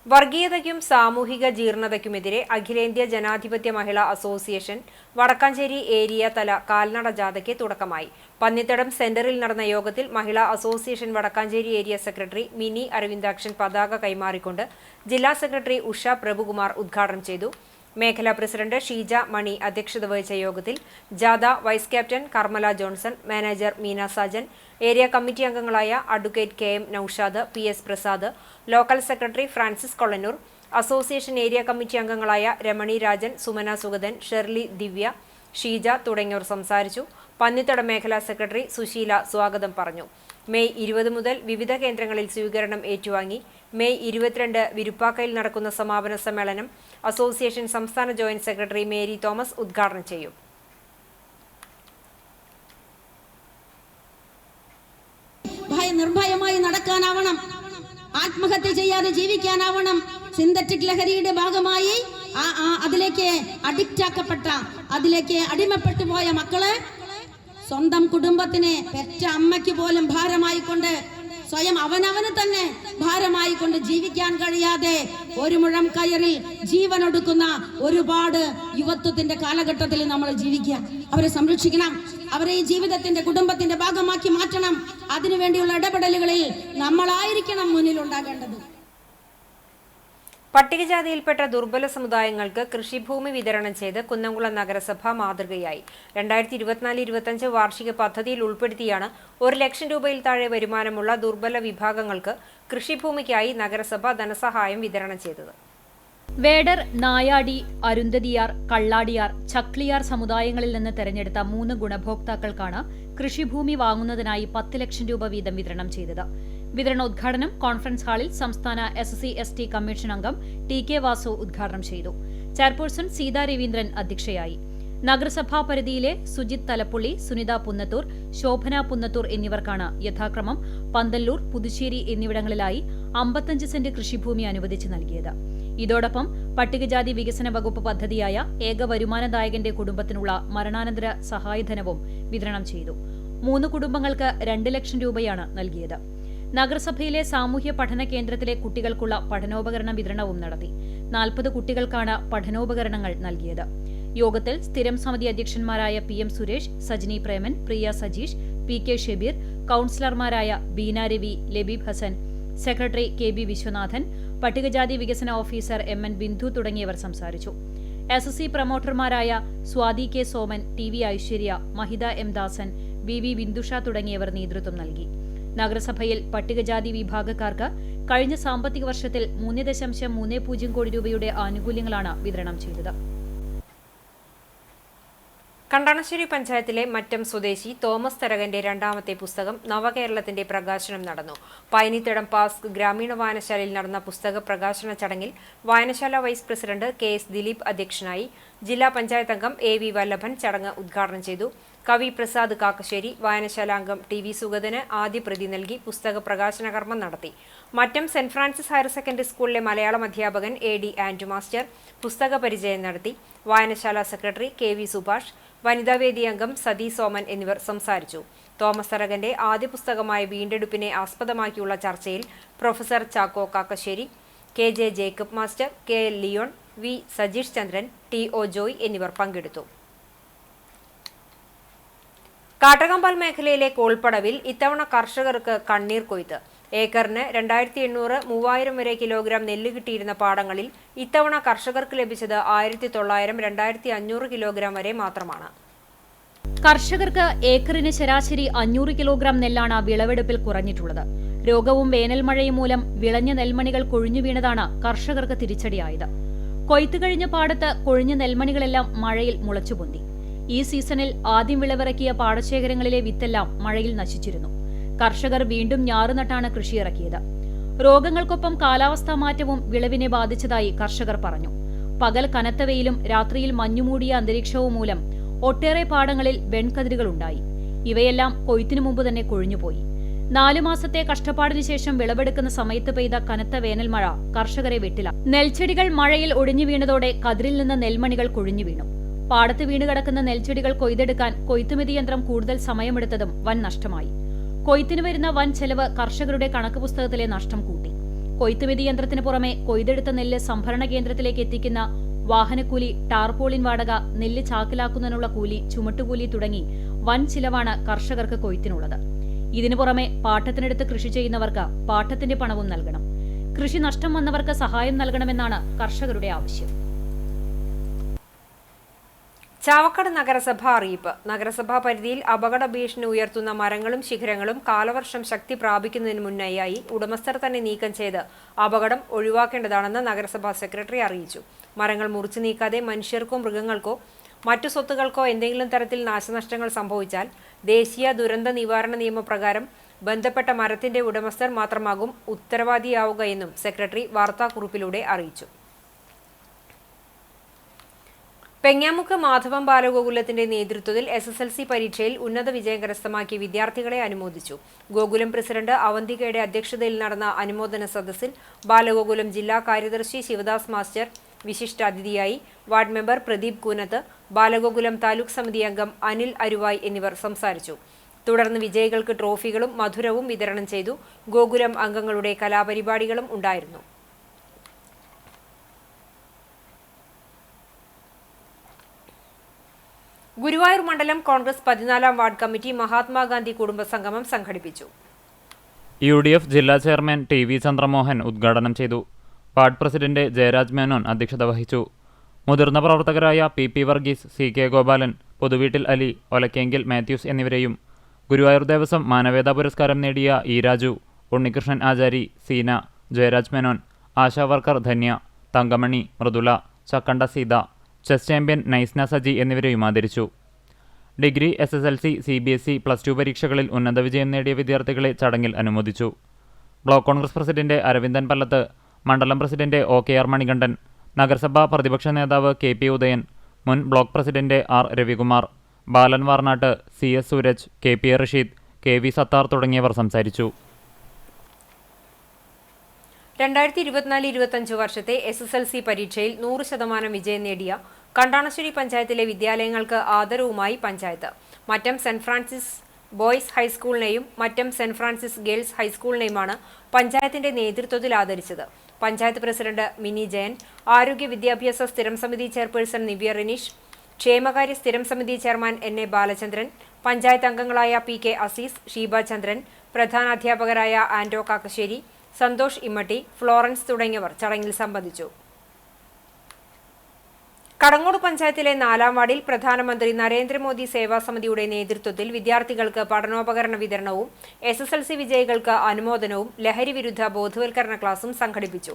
Speaker 1: വർഗീയതയ്ക്കും സാമൂഹിക ജീർണതയ്ക്കുമെതിരെ അഖിലേന്ത്യാ ജനാധിപത്യ മഹിളാ അസോസിയേഷൻ വടക്കാഞ്ചേരി ഏരിയ തല കാൽനട ജാഥയ്ക്ക് തുടക്കമായി. പന്നിത്തടം സെന്ററിൽ നടന്ന യോഗത്തിൽ Mahila association Vadakkanchery area secretary Mini Aravindakshan പതാക കൈമാറിക്കൊണ്ട് ജില്ലാ സെക്രട്ടറി ഉഷ പ്രഭുകുമാർ ഉദ്ഘാടനം ചെയ്തു. മേഖലാ പ്രസിഡന്റ് ഷീജ മണി അധ്യക്ഷത വഹിച്ച യോഗത്തിൽ ജാഥ vice captain Karmala Johnson, manager Meena Sajan, area committee അംഗങ്ങളായ advocate KM Noushad, PS Prasad, local secretary Francis Kollannur, association area committee അംഗങ്ങളായ രമണി രാജൻ, സുമന സുഗതൻ, ഷെർലി ദിവ്യ, ഷീജ തുടങ്ങിയവർ സംസാരിച്ചു. പന്നിത്തട മേഖലാ സെക്രട്ടറി സുശീല സ്വാഗതം പറഞ്ഞു. മെയ് 20 മുതൽ വിവിധ കേന്ദ്രങ്ങളിൽ സ്വീകരണം ഏറ്റുവാങ്ങി. മെയ് 22 വിരുപ്പാക്കയിൽ നടക്കുന്ന സമാപന സമ്മേളനം അസോസിയേഷൻ സംസ്ഥാന ജോയിന്റ് സെക്രട്ടറി മേരി തോമസ് ഉദ്ഘാടനം ചെയ്യും.
Speaker 11: നിർഭയമായി നടക്കാനാവണം, ആത്മഹത്യ ചെയ്യാതെ ജീവിക്കാനാവണം. സിന്തറ്റിക് ലഹരിയുടെ ഭാഗമായി അതിലേക്ക് അഡിക്റ്റ് ആക്കപ്പെട്ട, അതിലേക്ക് അടിമപ്പെട്ടു പോയ മക്കള് സ്വന്തം കുടുംബത്തിനെ പെറ്റ അമ്മയ്ക്ക് പോലും ഭാരമായിക്കൊണ്ട്, സ്വയം അവനവന് തന്നെ ഭാരമായിക്കൊണ്ട് ജീവിക്കാൻ കഴിയാതെ ഒരു മുഴം കയറിൽ ജീവനൊടുക്കുന്ന ഒരുപാട് യുവത്വത്തിന്റെ കാലഘട്ടത്തിൽ നമ്മൾ ജീവിക്കുക. അവരെ സംരക്ഷിക്കണം, അവരെ ഈ ജീവിതത്തിന്റെ കുടുംബത്തിന്റെ ഭാഗമാക്കി മാറ്റണം. അതിനുവേണ്ടിയുള്ള ഇടപെടലുകളിൽ നമ്മളായിരിക്കണം മുന്നിലുണ്ടാകേണ്ടത്.
Speaker 1: പട്ടികജാതിയിൽപ്പെട്ട ദുർബല സമുദായങ്ങൾക്ക് കൃഷിഭൂമി വിതരണം ചെയ്ത് കുന്നംകുളം നഗരസഭ മാതൃകയായി. 2024-25 വാർഷിക പദ്ധതിയിൽ ഉൾപ്പെടുത്തിയാണ് 1 ലക്ഷം രൂപയിൽ താഴെ വരുമാനമുള്ള ദുർബല വിഭാഗങ്ങൾക്ക് കൃഷിഭൂമിക്കായി നഗരസഭ ധനസഹായം വിതരണം ചെയ്തത്.
Speaker 2: വേടർ, നായാടി, അരുന്ധതിയാർ, കള്ളാടിയാർ, ചക്ലിയാർ സമുദായങ്ങളിൽ നിന്ന് തെരഞ്ഞെടുത്ത 3 ഗുണഭോക്താക്കൾക്കാണ് കൃഷിഭൂമി വാങ്ങുന്നതിനായി 10 ലക്ഷം രൂപ വീതം വിതരണം ചെയ്തത്. വിതരണോദ്ഘാടനം കോൺഫറൻസ് ഹാളിൽ സംസ്ഥാന SC/ST കമ്മീഷൻ അംഗം TK വാസു ഉദ്ഘാടനം ചെയ്തു. ചെയർപേഴ്സൺ സീതാ രവീന്ദ്രൻ അധ്യക്ഷയായി. നഗരസഭാ പരിധിയിലെ സുജിത് തലപ്പുള്ളി, സുനിത പുന്നത്തൂർ, ശോഭന പുന്നത്തൂർ എന്നിവർക്കാണ് യഥാക്രമം പന്തല്ലൂർ, പുതുശ്ശേരി എന്നിവിടങ്ങളിലായി 55 സെന്റ് കൃഷിഭൂമി അനുവദിച്ചു നൽകിയത്. ഇതോടൊപ്പം പട്ടികജാതി വികസന വകുപ്പ് പദ്ധതിയായ ഏക വരുമാനദായകന്റെ കുടുംബത്തിനുള്ള മരണാനന്തര സഹായധനവും വിതരണം ചെയ്തു. 3 കുടുംബങ്ങൾക്ക് 2 ലക്ഷം രൂപയാണ് നൽകിയത്. നഗരസഭയിലെ സാമൂഹ്യ പഠന കേന്ദ്രത്തിലെ കുട്ടികൾക്കുള്ള പഠനോപകരണ വിതരണവും നടത്തി. 40 കുട്ടികൾക്കാണ് പഠനോപകരണങ്ങൾ നൽകിയത്. യോഗത്തിൽ സ്ഥിരം സമിതി അധ്യക്ഷന്മാരായ PM സുരേഷ്, സജിനി പ്രേമൻ, പ്രിയ സജീഷ്, PK ഷെബീർ, കൌൺസിലർമാരായ ബീന രവി, ലബീബ് ഹസൻ, സെക്രട്ടറി KB വിശ്വനാഥൻ, പട്ടികജാതി വികസന ഓഫീസർ MN ബിന്ദു തുടങ്ങിയവർ സംസാരിച്ചു. SSC പ്രൊമോട്ടർമാരായ Swathi K Soman, TV Aishwarya, മഹിത M ദാസൻ, BV ബിന്ദുഷ തുടങ്ങിയവർ നേതൃത്വം നൽകി. നഗരസഭയിൽ പട്ടികജാതി വിഭാഗക്കാർക്ക് കഴിഞ്ഞ സാമ്പത്തിക വർഷത്തിൽ 3.30 കോടി രൂപയുടെ ആനുകൂല്യങ്ങളാണ് വിതരണം ചെയ്തത്.
Speaker 1: കണ്ടാണശ്ശേരി പഞ്ചായത്തിലെ മറ്റം സ്വദേശി തോമസ് തരകന്റെ രണ്ടാമത്തെ പുസ്തകം നവകേരളത്തിന്റെ പ്രകാശനം നടന്നു. പൈനിത്തടം പാസ്ക് ഗ്രാമീണ വായനശാലയിൽ നടന്ന പുസ്തക പ്രകാശന ചടങ്ങിൽ വായനശാല വൈസ് പ്രസിഡന്റ് KS ദിലീപ് അധ്യക്ഷനായി. ജില്ലാ പഞ്ചായത്ത് അംഗം AV വല്ലഭൻ ചടങ്ങ് ഉദ്ഘാടനം ചെയ്തു. കവി പ്രസാദ് കാക്കശ്ശേരി, വായനശാല അംഗം TV സുഗതന് ആദ്യ പ്രതി നൽകി പുസ്തക പ്രകാശന കർമ്മം നടത്തി. Mattom saint Francis higher secondary സ്കൂളിലെ മലയാളം അധ്യാപകൻ AD ആൻഡ്രു മാസ്റ്റർ പുസ്തക പരിചയം നടത്തി. വായനശാല സെക്രട്ടറി KV സുഭാഷ്, വനിതാവേദി അംഗം സതി സോമൻ എന്നിവർ സംസാരിച്ചു. തോമസ് തരകന്റെ ആദ്യ പുസ്തകമായ വീണ്ടെടുപ്പിനെ ആസ്പദമാക്കിയുള്ള ചർച്ചയിൽ professor Chacko Kakkassery, KJ Jacob master, KL Leon, V Sajeesh Chandran, TO Joy എന്നിവർ പങ്കെടുത്തു. കാട്ടകമ്പാൽ മേഖലയിലെ കോൾപ്പടവിൽ ഇത്തവണ കർഷകർക്ക് കണ്ണീർ കൊയ്ത്ത്. ഏക്കറിന് 2800-3000 വരെ കിലോഗ്രാം നെല്ല് കിട്ടിയിരുന്ന പാടങ്ങളിൽ ഇത്തവണ കർഷകർക്ക് ലഭിച്ചത് 1900-2500 കിലോഗ്രാം വരെ മാത്രമാണ്.
Speaker 2: കർഷകർക്ക് ഏക്കറിന് ശരാശരി 500 കിലോഗ്രാം നെല്ലാണ് വിളവെടുപ്പിൽ കുറഞ്ഞിട്ടുള്ളത്. രോഗവും വേനൽമഴയും മൂലം വിളഞ്ഞ നെൽമണികൾ കൊഴിഞ്ഞു വീണതാണ് കർഷകർക്ക് തിരിച്ചടിയായത്. കൊയ്ത്ത് കഴിഞ്ഞ പാടത്ത് കൊഴിഞ്ഞ നെൽമണികളെല്ലാം മഴയിൽ മുളച്ചുപൊന്തി. ഈ സീസണിൽ ആദ്യം വിളവിറക്കിയ പാടശേഖരങ്ങളിലെ വിത്തെല്ലാം മഴയിൽ നശിച്ചിരുന്നു. കർഷകർ വീണ്ടും ഞാറുനട്ടാണ് കൃഷിയിറക്കിയത്. രോഗങ്ങൾക്കൊപ്പം കാലാവസ്ഥാ മാറ്റവും വിളവിനെ ബാധിച്ചതായി കർഷകർ പറഞ്ഞു. പകൽ കനത്ത വെയിലും രാത്രിയിൽ മഞ്ഞുമൂടിയ അന്തരീക്ഷവും മൂലം ഒട്ടേറെ പാടങ്ങളിൽ വെൺകതിരുകളുണ്ടായി. ഇവയെല്ലാം കൊയ്ത്തിനു മുമ്പ് തന്നെ കൊഴിഞ്ഞുപോയി. 4 മാസത്തെ കഷ്ടപ്പാടിനു ശേഷം വിളവെടുക്കുന്ന സമയത്ത് പെയ്ത കനത്ത വേനൽമഴ കർഷകരെ വെട്ടില. നെൽച്ചെടികൾ മഴയിൽ ഒടിഞ്ഞു വീണതോടെ കതിരിൽ നിന്ന് നെൽമണികൾ കൊഴിഞ്ഞു വീണു. പാടത്ത് വീണുകിടക്കുന്ന നെൽച്ചെടികൾ കൊയ്തെടുക്കാൻ കൊയ്ത്തുമെതി യന്ത്രം കൂടുതൽ സമയമെടുത്തതും വൻ നഷ്ടമായി. കൊയ്ത്തിന് വരുന്ന വൻ ചെലവ് കർഷകരുടെ കണക്ക് പുസ്തകത്തിലെ നഷ്ടം കൂട്ടി. കൊയ്ത്തുമെതി യന്ത്രത്തിന് പുറമെ കൊയ്തെടുത്ത നെല്ല് സംഭരണ കേന്ദ്രത്തിലേക്ക് എത്തിക്കുന്ന വാഹനക്കൂലി, ടാർപോളിൻ വാടക, നെല്ല് ചാക്കിലാക്കുന്നതിനുള്ള കൂലി, ചുമട്ടുകൂലി തുടങ്ങി വൻ ചിലവാണ് കർഷകർക്ക് കൊയ്ത്തിനുള്ളത്. ഇതിനു പുറമെ പാട്ടത്തിനെടുത്ത് കൃഷി ചെയ്യുന്നവർക്ക് പാട്ടത്തിന്റെ പണവും നൽകണം. കൃഷി നഷ്ടം വന്നവർക്ക് സഹായം നൽകണമെന്നാണ് കർഷകരുടെ ആവശ്യം.
Speaker 1: ചാവക്കാട് നഗരസഭ അറിയിപ്പ്. നഗരസഭാ പരിധിയിൽ അപകട ഭീഷണി ഉയർത്തുന്ന മരങ്ങളും ശിഖരങ്ങളും കാലവർഷം ശക്തി പ്രാപിക്കുന്നതിന് മുന്നേയായി ഉടമസ്ഥർ തന്നെ നീക്കം ചെയ്ത് അപകടം ഒഴിവാക്കേണ്ടതാണെന്ന് നഗരസഭാ സെക്രട്ടറി അറിയിച്ചു. മരങ്ങൾ മുറിച്ചു നീക്കാതെ മനുഷ്യർക്കോ മൃഗങ്ങൾക്കോ മറ്റു സ്വത്തുക്കൾക്കോ എന്തെങ്കിലും തരത്തിൽ നാശനഷ്ടങ്ങൾ സംഭവിച്ചാൽ ദേശീയ ദുരന്ത നിവാരണ നിയമപ്രകാരം ബന്ധപ്പെട്ട മരത്തിന്റെ ഉടമസ്ഥർ മാത്രമാകും ഉത്തരവാദിയാവുകയെന്നും സെക്രട്ടറി വാർത്താക്കുറിപ്പിലൂടെ അറിയിച്ചു. പെങ്ങാമുക്ക് മാധവം ബാലഗോകുലത്തിന്റെ നേതൃത്വത്തിൽ SSLC പരീക്ഷയിൽ ഉന്നത വിജയം കരസ്ഥമാക്കിയ വിദ്യാർത്ഥികളെ അനുമോദിച്ചു. ഗോകുലം പ്രസിഡന്റ് അവന്തികയുടെ അധ്യക്ഷതയിൽ നടന്ന അനുമോദന സദസ്സിൽ ബാലഗോകുലം ജില്ലാ കാര്യദർശി ശിവദാസ് മാസ്റ്റർ വിശിഷ്ടാതിഥിയായി, വാർഡ് മെമ്പർ പ്രദീപ് കൂനത്ത്, ബാലഗോകുലം താലൂക്ക് സമിതി അംഗം അനിൽ അരുവായ് എന്നിവർ സംസാരിച്ചു. തുടർന്ന് വിജയികൾക്ക് ട്രോഫികളും മധുരവും വിതരണം ചെയ്തു. ഗോകുലം അംഗങ്ങളുടെ കലാപരിപാടികളും ഉണ്ടായിരുന്നു. ഗുരുവായൂർ മണ്ഡലം കോൺഗ്രസ് 14-ാം വാർഡ് കമ്മിറ്റി മഹാത്മാഗാന്ധി കുടുംബസംഗമം സംഘടിപ്പിച്ചു.
Speaker 12: UDF ജില്ലാ ചെയർമാൻ TV ചന്ദ്രമോഹൻ ഉദ്ഘാടനം ചെയ്തു. വാർഡ് പ്രസിഡന്റ് ജയരാജ് മേനോൻ അധ്യക്ഷത വഹിച്ചു. മുതിർന്ന പ്രവർത്തകരായ PP വർഗീസ്, CK ഗോപാലൻ, പൊതുവീട്ടിൽ അലി, ഒലക്കേങ്കിൽ മാത്യൂസ് എന്നിവരെയും ഗുരുവായൂർ ദേവസ്വം മാനവേദ പുരസ്കാരം നേടിയ E Raju, Unnikrishnan Achari, Seena, Jayaraj Menon, Asha worker Dhanya, Thankamani, Mridula, Chakkanda Seetha, chess champion Naisna Saji എന്നിവരെയും ആദരിച്ചു. ഡിഗ്രി, SSLC, CBSE, +2 പരീക്ഷകളിൽ ഉന്നത വിജയം നേടിയ വിദ്യാർത്ഥികളെ ചടങ്ങിൽ അനുമോദിച്ചു. Block Congress president Aravindan Pallath, മണ്ഡലം പ്രസിഡന്റ് OKR മണികണ്ഠൻ, നഗരസഭാ പ്രതിപക്ഷ നേതാവ് KP ഉദയൻ, മുൻ block president R Ravikumar, Balan Varnat, CS Sooraj, KP Rasheed, KV Sathar തുടങ്ങിയവർ സംസാരിച്ചു.
Speaker 1: 2024-25 വർഷത്തെ SSLC പരീക്ഷയിൽ 100% വിജയം നേടിയ കണ്ടാണശ്ശേരി പഞ്ചായത്തിലെ വിദ്യാലയങ്ങൾക്ക് ആദരവുമായി panchayat. Mattam saint Francis boys ഹൈസ്കൂളിനെയും മറ്റം സെന്റ് ഫ്രാൻസിസ് ഗേൾസ് ഹൈസ്കൂളിനെയുമാണ് പഞ്ചായത്തിന്റെ നേതൃത്വത്തിൽ ആദരിച്ചത്. പഞ്ചായത്ത് പ്രസിഡന്റ് മിനി ജയൻ, ആരോഗ്യ വിദ്യാഭ്യാസ സ്ഥിരം സമിതി ചെയർപേഴ്സൺ നിവ്യ റനീഷ്, ക്ഷേമകാര്യ സ്ഥിരം സമിതി ചെയർമാൻ NA ബാലചന്ദ്രൻ, പഞ്ചായത്ത് അംഗങ്ങളായ PK അസീസ്, ഷീബ ചന്ദ്രൻ, പ്രധാനാധ്യാപകരായ ആൻഡോ കാക്കശ്ശേരി, സന്തോഷ് ഇമ്മട്ടി, ഫ്ലോറൻസ് തുടങ്ങിയവർ ചടങ്ങിൽ സംബന്ധിച്ചു. കടങ്ങോട് പഞ്ചായത്തിലെ 4-ാം വാർഡിൽ പ്രധാനമന്ത്രി നരേന്ദ്രമോദി സേവാ സമിതിയുടെ നേതൃത്വത്തിൽ വിദ്യാർത്ഥികൾക്ക് പഠനോപകരണ വിതരണവും SSLC വിജയികൾക്ക് അനുമോദനവും ലഹരി വിരുദ്ധ ബോധവൽക്കരണ ക്ലാസും സംഘടിപ്പിച്ചു.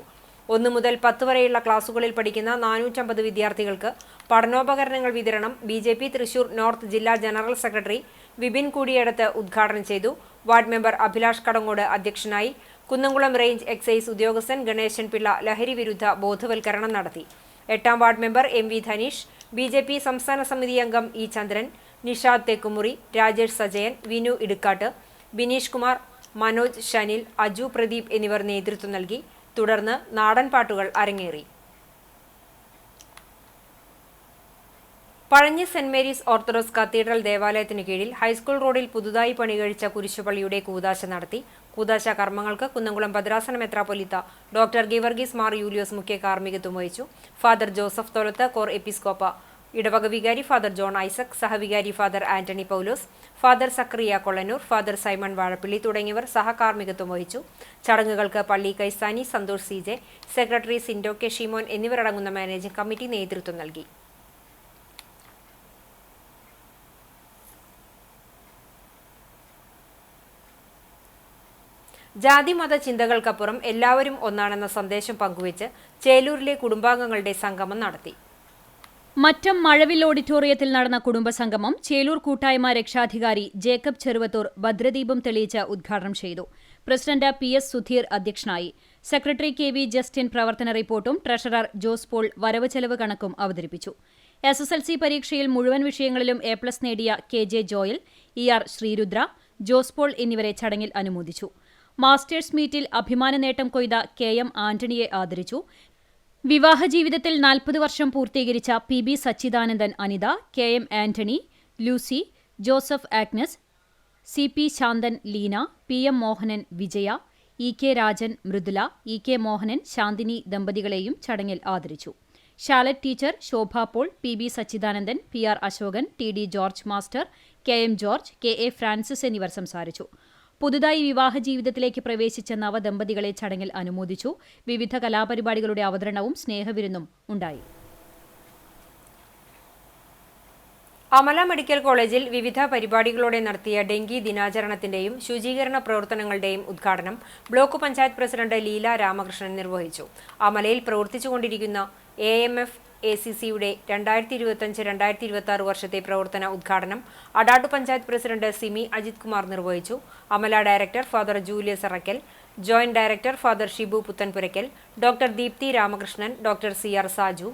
Speaker 1: 1 മുതൽ 10 വരെയുള്ള ക്ലാസുകളിൽ പഠിക്കുന്ന 450 വിദ്യാർത്ഥികൾക്ക് പഠനോപകരണങ്ങൾ വിതരണം BJP തൃശൂർ നോർത്ത് ജില്ലാ ജനറൽ സെക്രട്ടറി വിപിൻ കൂടിയേടത്ത് ഉദ്ഘാടനം ചെയ്തു. വാർഡ് മെമ്പർ അഭിലാഷ് കടങ്ങോട് അധ്യക്ഷനായി. കുന്നംകുളം റേഞ്ച് എക്സൈസ് ഉദ്യോഗസ്ഥൻ ഗണേശൻ പിള്ള ലഹരി വിരുദ്ധ ബോധവൽക്കരണം നടത്തി. 8ാം ward member MV Dhaneesh, BJP സംസ്ഥാന സമിതി അംഗം E ചന്ദ്രൻ, നിഷാദ് തെക്കുമുറി, രാജേഷ് സജയൻ, വിനു ഇടുക്കാട്ട്, ബിനീഷ് കുമാർ, മനോജ് ഷനിൽ, അജു പ്രദീപ് എന്നിവർ നേതൃത്വം നൽകി. തുടർന്ന് നാടൻ പാട്ടുകൾ അരങ്ങേറി. Pazhanji saint Mary's Orthodox cathedral ദേവാലയത്തിന് കീഴിൽ ഹൈസ്കൂൾ റോഡിൽ പുതുതായി പണികഴിച്ച കുരിശുപള്ളിയുടെ കൂദാശ നടത്തി. കൂദാശ കർമ്മങ്ങൾക്ക് കുന്നംകുളം ഭദ്രാസന മെത്രാപ്പൊലീത്ത ഡോക്ടർ ഗീവർഗീസ് മാർ യൂലിയോസ് മുഖ്യ കാർമ്മികത്വം വഹിച്ചു. ഫാദർ ജോസഫ് തോലത്ത്, കോർ എപ്പിസ്കോപ്പ ഇടവക വികാരി ഫാദർ ജോൺ ഐസക്, സഹവികാരി father Antony Paulose, father Sakriya Kollannur, father Simon Vazhappilly തുടങ്ങിയവർ സഹകാർമ്മികത്വം വഹിച്ചു. ചടങ്ങുകൾക്ക് പള്ളി കൈസാനി, Santhosh CJ, secretary Sindo K Shimon എന്നിവരടങ്ങുന്ന മാനേജിംഗ് കമ്മിറ്റി നേതൃത്വം നൽകി. ജാതിമത ചിന്തകൾക്കപ്പുറം എല്ലാവരും ഒന്നാണെന്ന സന്ദേശം പങ്കുവച്ച് ചേലൂരിലെ കുടുംബാംഗങ്ങളുടെ സംഗമം നടത്തി.
Speaker 2: മറ്റം മഴവിൽ ഓഡിറ്റോറിയത്തിൽ നടന്ന കുടുംബസംഗമം ചേലൂർ കൂട്ടായ്മ രക്ഷാധികാരി ജേക്കബ് ചെറുവത്തൂർ ഭദ്രദീപം തെളിയിച്ച് ഉദ്ഘാടനം ചെയ്തു. പ്രസിഡന്റ് PS സുധീർ അധ്യക്ഷനായി. സെക്രട്ടറി KV ജസ്റ്റിൻ പ്രവർത്തന റിപ്പോർട്ടും ട്രഷറർ ജോസ് പോൾ വരവ് ചെലവ് കണക്കും അവതരിപ്പിച്ചു. SSLC പരീക്ഷയിൽ മുഴുവൻ വിഷയങ്ങളിലും A+ നേടിയ KJ Joel, ER Sreerudra, Jose Paul എന്നിവരെ ചടങ്ങിൽ അനുമോദിച്ചു. മാസ്റ്റേഴ്സ് മീറ്റിൽ അഭിമാന നേട്ടം കൊയ്ത KM ആന്റണിയെ ആദരിച്ചു. വിവാഹ ജീവിതത്തിൽ 40 വർഷം പൂർത്തീകരിച്ച PB Sachidanandan Anitha, KM Antony, Lucy, Joseph Agnes, CP Santhan Leena, PM Mohanan Vijaya, EK Rajan Mridula, EK Mohanan Shanthini ദമ്പതികളെയും ചടങ്ങിൽ ആദരിച്ചു. Charlotte teacher, Shobha Paul, PB Sachidanandan, PR Ashokan, TD George master, KM George, KA Francis എന്നിവർ സംസാരിച്ചു. പുതുതായി വിവാഹ ജീവിതത്തിലേക്ക് പ്രവേശിച്ച നവദമ്പതികളെ ചടങ്ങിൽ അനുമോദിച്ചു. വിവിധ കലാപരിപാടികളുടെ അവതരണവും സ്നേഹവിരുന്നും ഉണ്ടായി.
Speaker 1: അമല മെഡിക്കൽ കോളേജിൽ വിവിധ പരിപാടികളോടെ നടത്തിയ ഡെങ്കി ദിനാചരണത്തിന്റെയും ശുചീകരണ പ്രവർത്തനങ്ങളുടെയും ഉദ്ഘാടനം ബ്ലോക്ക് പഞ്ചായത്ത് പ്രസിഡന്റ് ലീല രാമകൃഷ്ണൻ നിർവഹിച്ചു. അമലയിൽ പ്രവർത്തിച്ചുകൊണ്ടിരിക്കുന്ന AMF ACCയുടെ 2025-2026 വർഷത്തെ പ്രവർത്തന ഉദ്ഘാടനം അടാട്ടു പഞ്ചായത്ത് പ്രസിഡന്റ് സിമി അജിത് കുമാർ നിർവഹിച്ചു. Amala director father Julius Arakkal, joint director father Shibu Puthenpurackal, doctor Deepthi Ramakrishnan, doctor CR Saju,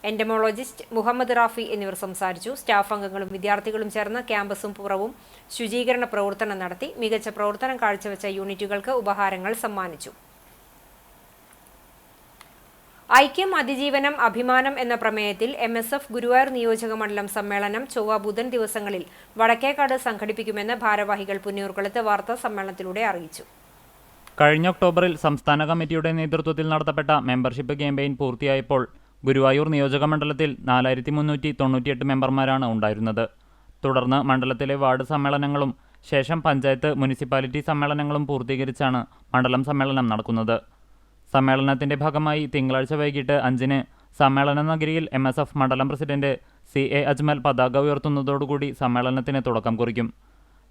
Speaker 1: entomologist Muhammad Rafi എന്നിവർ സംസാരിച്ചു. സ്റ്റാഫ് അംഗങ്ങളും വിദ്യാർത്ഥികളും ചേർന്ന് ക്യാമ്പസും പുറവും ശുചീകരണ പ്രവർത്തനം നടത്തി. മികച്ച പ്രവർത്തനം കാഴ്ചവെച്ച യൂണിറ്റുകൾക്ക് ഉപഹാരങ്ങൾ സമ്മാനിച്ചു. ഐക്യം അതിജീവനം അഭിമാനം എന്ന പ്രമേയത്തിൽ MSF ഗുരുവായൂർ നിയോജക മണ്ഡലം സമ്മേളനം ചൊവ്വ ബുധൻ ദിവസങ്ങളിൽ വടക്കേക്കാട് സംഘടിപ്പിക്കുമെന്ന് ഭാരവാഹികൾ പുന്നയൂർക്കുളത്ത് വാർത്താ സമ്മേളനത്തിലൂടെ അറിയിച്ചു.
Speaker 12: കഴിഞ്ഞ ഒക്ടോബറിൽ സംസ്ഥാന കമ്മിറ്റിയുടെ നേതൃത്വത്തിൽ നടത്തപ്പെട്ട മെമ്പർഷിപ്പ് ക്യാമ്പയിൻ പൂർത്തിയായപ്പോൾ ഗുരുവായൂർ നിയോജക മണ്ഡലത്തിൽ 4398 മെമ്പർമാരാണ് ഉണ്ടായിരുന്നത്. തുടർന്ന് മണ്ഡലത്തിലെ വാർഡ് സമ്മേളനങ്ങളും ശേഷം പഞ്ചായത്ത് മുനിസിപ്പാലിറ്റി സമ്മേളനങ്ങളും പൂർത്തീകരിച്ചാണ് മണ്ഡലം സമ്മേളനം നടക്കുന്നത്. സമ്മേളനത്തിന്റെ ഭാഗമായി തിങ്കളാഴ്ച വൈകിട്ട് 5-ന് സമ്മേളന നഗരിയിൽ MSF മണ്ഡലം പ്രസിഡന്റ് CA അജ്മൽ പതാക ഉയർത്തുന്നതോടുകൂടി സമ്മേളനത്തിന് തുടക്കം കുറിക്കും.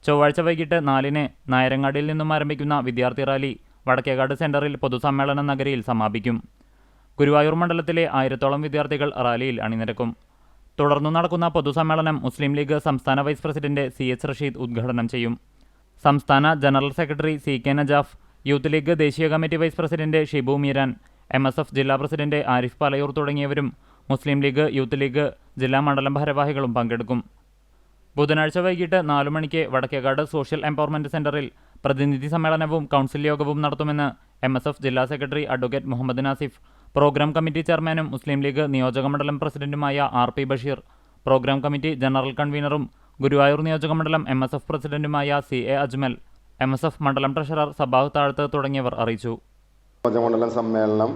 Speaker 12: ചൊവ്വാഴ്ച വൈകിട്ട് 4-ന് നായരങ്ങാടിയിൽ നിന്നും ആരംഭിക്കുന്ന വിദ്യാർത്ഥി റാലി വടക്കേക്കാട് സെന്ററിൽ പൊതുസമ്മേളന നഗരിയിൽ സമാപിക്കും. ഗുരുവായൂർ മണ്ഡലത്തിലെ 1000-ഓളം വിദ്യാർത്ഥികൾ റാലിയിൽ അണിനിരക്കും. തുടർന്നു നടക്കുന്ന പൊതുസമ്മേളനം മുസ്ലിം ലീഗ് സംസ്ഥാന വൈസ് പ്രസിഡന്റ് CH റഷീദ് ഉദ്ഘാടനം ചെയ്യും. സംസ്ഥാന general secretary CK Najaf, Youth League ദേശീയ committee vice president Shibu Meeran, MSF ജില്ലാ പ്രസിഡന്റ് ആരിഫ് പാലയൂർ തുടങ്ങിയവരും മുസ്ലിം ലീഗ്, യൂത്ത് ലീഗ് ജില്ലാ മണ്ഡലം ഭാരവാഹികളും പങ്കെടുക്കും. ബുധനാഴ്ച വൈകിട്ട് 4 മണിക്ക് വടക്കേക്കാട് സോഷ്യൽ എംപവർമെന്റ് സെന്ററിൽ പ്രതിനിധി സമ്മേളനവും കൗൺസിൽ യോഗവും നടത്തുമെന്ന് MSF ജില്ലാ സെക്രട്ടറി advocate Muhammad Nasif, program committee ചെയർമാനും മുസ്ലിം ലീഗ് നിയോജക മണ്ഡലം പ്രസിഡന്റുമായ RP Basheer, program committee general കൺവീനറും ഗുരുവായൂർ നിയോജക മണ്ഡലം MSF പ്രസിഡന്റുമായ CA അജ്മൽ, MSF മണ്ഡലം ട്രഷറർ സബാഹ് താഴത്ത് തുടങ്ങിയവർ അറിയിച്ചു.
Speaker 13: മണ്ഡലം സമ്മേളനം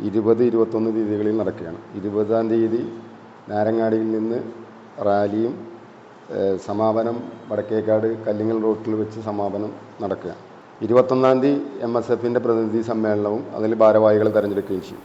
Speaker 13: 20-21 തീയതികളിൽ നടക്കുകയാണ്. 20-ാം തീയതി നാരങ്ങാടിയിൽ നിന്ന് റാലിയും സമാപനം വടക്കേക്കാട് കല്ലിങ്ങൽ റോട്ടിൽ വെച്ച് സമാപനം നടക്കുക. 21-ാം തീയതി MSFന്റെ പ്രതിനിധി സമ്മേളനവും അതിൽ ഭാരവാഹികളെ തെരഞ്ഞെടുക്കുകയും ചെയ്യും.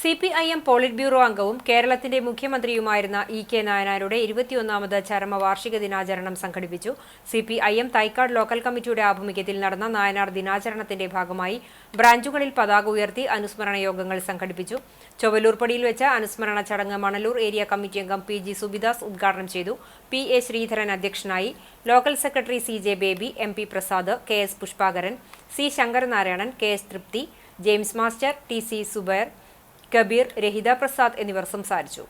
Speaker 1: CPIM പോളിറ്റ് ബ്യൂറോ അംഗവും കേരളത്തിന്റെ മുഖ്യമന്ത്രിയുമായിരുന്ന E.K. നായനാരുടെ 21ാമത് ചരമവാർഷിക ദിനാചരണം സംഘടിപ്പിച്ചു. CPIM തൈക്കാട് ലോക്കൽ കമ്മിറ്റിയുടെ ആഭിമുഖ്യത്തിൽ നടന്ന നായനാർ ദിനാചരണത്തിന്റെ ഭാഗമായി ബ്രാഞ്ചുകളിൽ പതാക ഉയർത്തി അനുസ്മരണ യോഗങ്ങൾ സംഘടിപ്പിച്ചു. ചൊവ്വലൂർപ്പടിയിൽ വെച്ച് അനുസ്മരണ ചടങ്ങ് മണലൂർ ഏരിയ കമ്മിറ്റി അംഗം PG സുബിദാസ് ഉദ്ഘാടനം ചെയ്തു. PA ശ്രീധരൻ അധ്യക്ഷനായി. Local secretary CJ Baby, MP Prasad, KS Pushpakaran, C Sankaranarayanan, KS Thripthi, James master, TC Zubair, Kabeer, Rahitha Prasad എന്നിവർ സംസാരിച്ചു.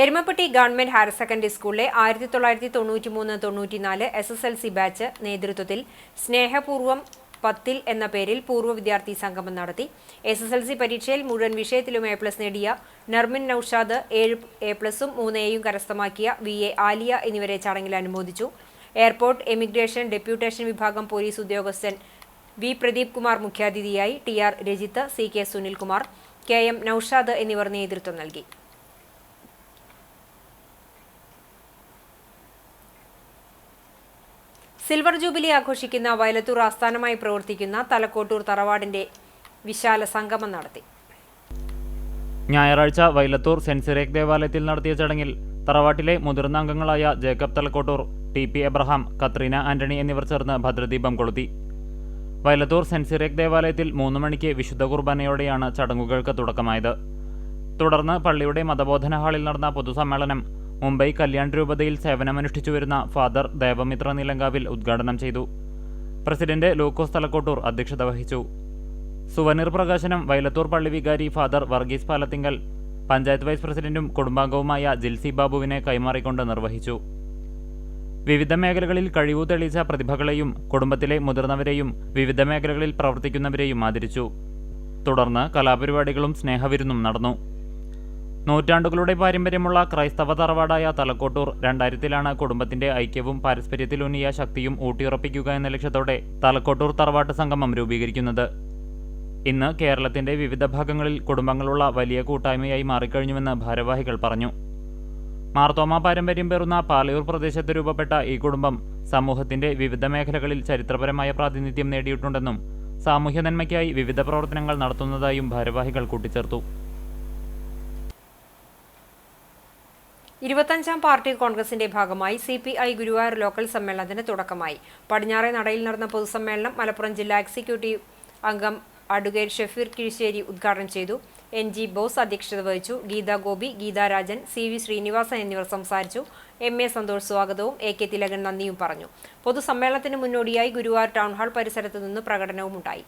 Speaker 1: എരുമപ്പെട്ടി ഗവൺമെന്റ് ഹയർ സെക്കൻഡറി സ്കൂളിലെ 1993-94 SSLC ബാച്ച് നേതൃത്വത്തിൽ സ്നേഹപൂർവ്വം 10 എന്ന പേരിൽ പൂർവ്വ വിദ്യാർത്ഥി സംഗമം നടത്തി. SSLC പരീക്ഷയിൽ മുഴുവൻ വിഷയത്തിലും A+ നേടിയ നർമിൻ നൌഷാദ് 7 A+ഉം 3 Aയും കരസ്ഥമാക്കിയ VA ആലിയ എന്നിവരെ ചടങ്ങിൽ അനുമോദിച്ചു. എയർപോർട്ട്, എമിഗ്രേഷൻ, ഡെപ്യൂട്ടേഷൻ വിഭാഗം പോലീസ് ഉദ്യോഗസ്ഥൻ V. പ്രദീപ് കുമാർ മുഖ്യാതിഥിയായി. TR Rajith, CK Sunilkumar, KM Naushad എന്നിവർ നേതൃത്വം നൽകി. സിൽവർ ജൂബിലി ആഘോഷിക്കുന്ന വയലത്തൂർ ആസ്ഥാനമായി പ്രവർത്തിക്കുന്ന തലക്കോട്ടൂർ തറവാടിന്റെ വിശാല സംഗമം നടത്തി.
Speaker 12: ഞായറാഴ്ച വയലത്തൂർ സെന്റ് സിറേക്ക് ദേവാലയത്തിൽ നടത്തിയ ചടങ്ങിൽ തറവാട്ടിലെ മുതിർന്ന അംഗങ്ങളായ Jacob Thalakottur, TP Abraham, Katrina Antony എന്നിവർ ചേർന്ന് ഭദ്രദീപം കൊളുത്തി. വയലത്തൂർ സെന്റ് സിറേക്ക് ദേവാലയത്തിൽ 3 മണിക്ക് വിശുദ്ധ കുർബാനയോടെയാണ് ചടങ്ങുകൾക്ക് തുടക്കമായത്. തുടർന്ന് പള്ളിയുടെ മതബോധന ഹാളിൽ നടന്ന പൊതുസമ്മേളനം മുംബൈ കല്യാൺ രൂപതയിൽ സേവനമനുഷ്ഠിച്ചുവരുന്ന ഫാദർ ദേവമിത്ര നിലങ്കാവിൽ ഉദ്ഘാടനം ചെയ്തു. പ്രസിഡന്റ് ലൂക്കോസ് തലക്കോട്ടൂർ അധ്യക്ഷത വഹിച്ചു. സുവനീർ പ്രകാശനം വയലത്തൂർ പള്ളി വികാരി ഫാദർ വർഗീസ് പാലത്തിങ്കൽ പഞ്ചായത്ത് വൈസ് പ്രസിഡന്റും കുടുംബാംഗവുമായ ജിൽസി ബാബുവിനെ കൈമാറിക്കൊണ്ട് നിർവഹിച്ചു. വിവിധ മേഖലകളിൽ കഴിവു തെളിയിച്ച പ്രതിഭകളെയും കുടുംബത്തിലെ മുതിർന്നവരെയും വിവിധ മേഖലകളിൽ പ്രവർത്തിക്കുന്നവരെയും ആദരിച്ചു. തുടർന്ന് കലാപരിപാടികളും സ്നേഹവിരുന്നും നടന്നു. നൂറ്റാണ്ടുകളുടെ പാരമ്പര്യമുള്ള ക്രൈസ്തവ തറവാടായ തലക്കോട്ടൂർ 2000-ലാണ് കുടുംബത്തിന്റെ ഐക്യവും പാരസ്പര്യത്തിലൂന്നിയ ശക്തിയും ഊട്ടിയുറപ്പിക്കുക എന്ന ലക്ഷ്യത്തോടെ തലക്കോട്ടൂർ തറവാട്ട് സംഗമം രൂപീകരിക്കുന്നത്. ഇന്ന് കേരളത്തിന്റെ വിവിധ ഭാഗങ്ങളിൽ കുടുംബങ്ങളുള്ള വലിയ കൂട്ടായ്മയായി മാറിക്കഴിഞ്ഞുവെന്ന് ഭാരവാഹികൾ പറഞ്ഞു. മാർത്തോമ പാരമ്പര്യം പേറുന്ന പാലയൂർ പ്രദേശത്ത് രൂപപ്പെട്ട ഈ കുടുംബം സമൂഹത്തിന്റെ വിവിധ മേഖലകളിൽ ചരിത്രപരമായ പ്രാതിനിധ്യം നേടിയിട്ടുണ്ടെന്നും സാമൂഹ്യ നന്മയ്ക്കായി വിവിധ പ്രവർത്തനങ്ങൾ നടത്തുന്നതായും ഭാരവാഹികൾ കൂട്ടിച്ചേർത്തു.
Speaker 1: 25ാം പാർട്ടി കോൺഗ്രസിന്റെ ഭാഗമായി CPI ഗുരുവായൂർ ലോക്കൽ സമ്മേളനത്തിന് തുടക്കമായി. പടിഞ്ഞാറേ നടയിൽ നടന്ന പൊതുസമ്മേളനം മലപ്പുറം ജില്ലാ എക്സിക്യൂട്ടീവ് അംഗം അഡ്വക്കേറ്റ് ഷഫീർ കിഴിശ്ശേരി ഉദ്ഘാടനം ചെയ്തു. NG ബോസ് അധ്യക്ഷത വഹിച്ചു. ഗീതാ ഗോപി, ഗീതാ രാജൻ, CV ശ്രീനിവാസൻ എന്നിവർ സംസാരിച്ചു. MA സന്തോഷ് സ്വാഗതവും AK തിലകൻ നന്ദിയും പറഞ്ഞു. പൊതുസമ്മേളനത്തിന് മുന്നോടിയായി ഗുരുവായൂർ ടൗൺ ഹാൾ പരിസരത്ത് നിന്ന് പ്രകടനവും ഉണ്ടായി.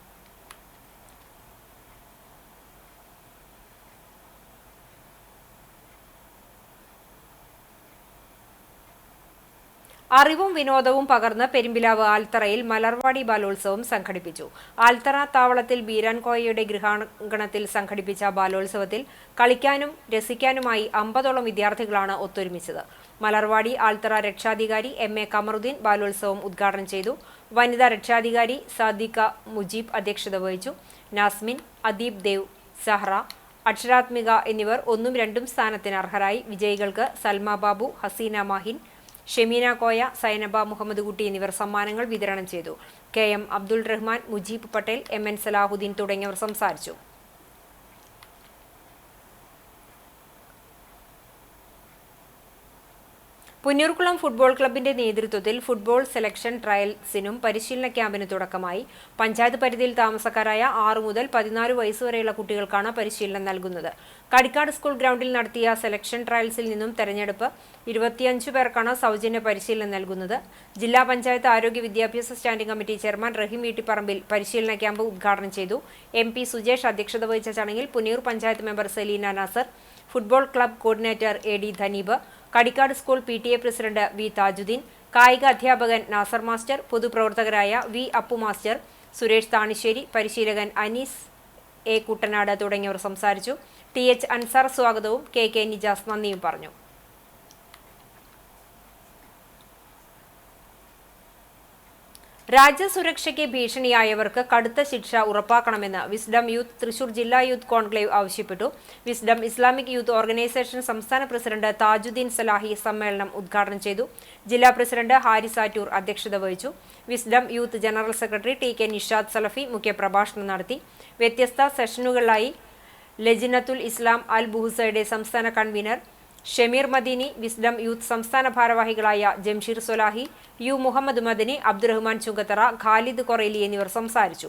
Speaker 1: അറിവും വിനോദവും പകർന്ന് പെരുമ്പിലാവ് ആൽത്തറയിൽ മലർവാടി ബാലോത്സവം സംഘടിപ്പിച്ചു. ആൽത്തറ താവളത്തിൽ ബീരാൻകോയയുടെ ഗൃഹാങ്കണത്തിൽ സംഘടിപ്പിച്ച ബാലോത്സവത്തിൽ കളിക്കാനും രസിക്കാനുമായി 50ഓളം വിദ്യാർത്ഥികളാണ് ഒത്തൊരുമിച്ചത്. മലർവാടി ആൽത്തറ രക്ഷാധികാരി MA കമറുദ്ദീൻ ബാലോത്സവം ഉദ്ഘാടനം ചെയ്തു. വനിതാ രക്ഷാധികാരി സാദിഖ മുജീബ് അധ്യക്ഷത വഹിച്ചു. നാസ്മിൻ, അദീബ് ദേവ്, സഹ്റ, അക്ഷരാത്മിക എന്നിവർ 1ഉം 2ഉം സ്ഥാനത്തിന് അർഹരായി. വിജയികൾക്ക് സൽമ ബാബു, ഹസീന മാഹിൻ, ഷെമീന കോയ, സൈനബ മുഹമ്മദ് കുട്ടി എന്നിവർ സമ്മാനങ്ങൾ വിതരണം ചെയ്തു. KM അബ്ദുൾ റഹ്മാൻ, മുജീബ് പട്ടേൽ, MN സലാഹുദ്ദീൻ തുടങ്ങിയവർ സംസാരിച്ചു. പുന്നൂർകുളം ഫുട്ബോൾ ക്ലബിന്റെ നേതൃത്വത്തിൽ ഫുട്ബോൾ സെലക്ഷൻ ട്രയൽസിനും പരിശീലന ക്യാമ്പിന് തുടക്കമായി. പഞ്ചായത്ത് പരിധിയിൽ താമസക്കാരായ 6 മുതൽ 14 വയസ്സുവരെയുള്ള കുട്ടികൾക്കാണ് പരിശീലനം നൽകുന്നത്. കടിക്കാട് സ്കൂൾ ഗ്രൗണ്ടിൽ നടത്തിയ സെലക്ഷൻ ട്രയൽസിൽ നിന്നും തെരഞ്ഞെടുപ്പ് 25 പേർക്കാണ് സൗജന്യ പരിശീലനം നൽകുന്നത്. ജില്ലാ പഞ്ചായത്ത് ആരോഗ്യ വിദ്യാഭ്യാസ സ്റ്റാൻഡിംഗ് കമ്മിറ്റി ചെയർമാൻ റഹീം വീട്ടിപ്പറമ്പിൽ പരിശീലന ക്യാമ്പ് ഉദ്ഘാടനം ചെയ്തു. MP സുജേഷ് അധ്യക്ഷത വഹിച്ച ചടങ്ങിൽ Punnur panchayat member Saleena Nasar, football club coordinator AD Dhaneeb, Kadikkad school PTA president V Thajudheen, കായിക അധ്യാപകൻ നാസർ മാസ്റ്റർ, പൊതുപ്രവർത്തകരായ V അപ്പു മാസ്റ്റർ, സുരേഷ് താണിശ്ശേരി, പരിശീലകൻ അനീസ് A കുട്ടനാട് തുടങ്ങിയവർ സംസാരിച്ചു. TH അൻസാർ സ്വാഗതവും KK നിജാസ് നന്ദിയും പറഞ്ഞു. രാജ്യസുരക്ഷയ്ക്ക് ഭീഷണിയായവർക്ക് കടുത്ത ശിക്ഷ ഉറപ്പാക്കണമെന്ന് വിസ്ഡം യൂത്ത് തൃശൂർ ജില്ലാ യൂത്ത് കോൺക്ലേവ് ആവശ്യപ്പെട്ടു. വിസ്ഡം ഇസ്ലാമിക് യൂത്ത് ഓർഗനൈസേഷൻ സംസ്ഥാന പ്രസിഡന്റ് താജുദ്ദീൻ സലാഹി സമ്മേളനം ഉദ്ഘാടനം ചെയ്തു. ജില്ലാ പ്രസിഡന്റ് ഹാരിസ് ആറ്റൂർ അധ്യക്ഷത വഹിച്ചു. Wisdom youth general secretary T K Nishad Salafi മുഖ്യപ്രഭാഷണം നടത്തി. വ്യത്യസ്ത സെഷനുകളിലായി ലജ്നത്തുൽ ഇസ്ലാം അൽ ബുഹുസയുടെ സംസ്ഥാന convener Shameer Madani, Wisdom youth സംസ്ഥാന ഭാരവാഹികളായ ജംഷീർ സൊലാഹി, യു മുഹമ്മദ് മദനി, അബ്ദുറഹ്മാൻ ചുങ്കത്തറ, ഖാലിദ് കൊറേലി എന്നിവർ സംസാരിച്ചു.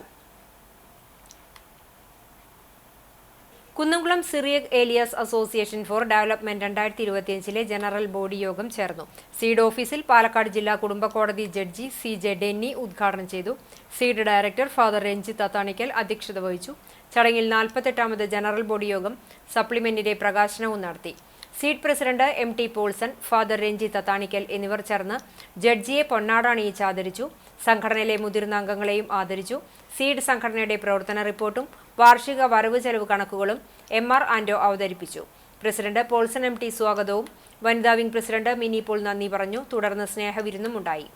Speaker 1: Kunnamkulam Syriac Elias association for development 2025 general body യോഗം ചേർന്നു. സീഡ് ഓഫീസിൽ പാലക്കാട് ജില്ലാ കുടുംബ കോടതി ജഡ്ജി CJ ഡെന്നി ഉദ്ഘാടനം ചെയ്തു. Seed director father Ranjith Athanikkal അധ്യക്ഷത വഹിച്ചു. ചടങ്ങിൽ 48ാമത് ജനറൽ ബോഡി യോഗം സപ്ലിമെന്റിന്റെ പ്രകാശനവും നടത്തി. Seed president MT Paulson, father Ranjith Athanikkal എന്നിവർ ചേർന്ന് ജഡ്ജിയെ പൊന്നാടണിയിച്ച് ആദരിച്ചു. സംഘടനയിലെ മുതിർന്ന അംഗങ്ങളെയും ആദരിച്ചു. സീഡ് സംഘടനയുടെ പ്രവർത്തന റിപ്പോർട്ടും വാർഷിക വരവ് ചെലവ് കണക്കുകളും MR ആൻഡോ അവതരിപ്പിച്ചു. പ്രസിഡന്റ് പോൾസൺ MT സ്വാഗതവും വനിതാ വിംഗ് പ്രസിഡന്റ് മിനി പോൾ നന്ദി പറഞ്ഞു. തുടർന്ന് സ്നേഹവിരുന്നും ഉണ്ടായി.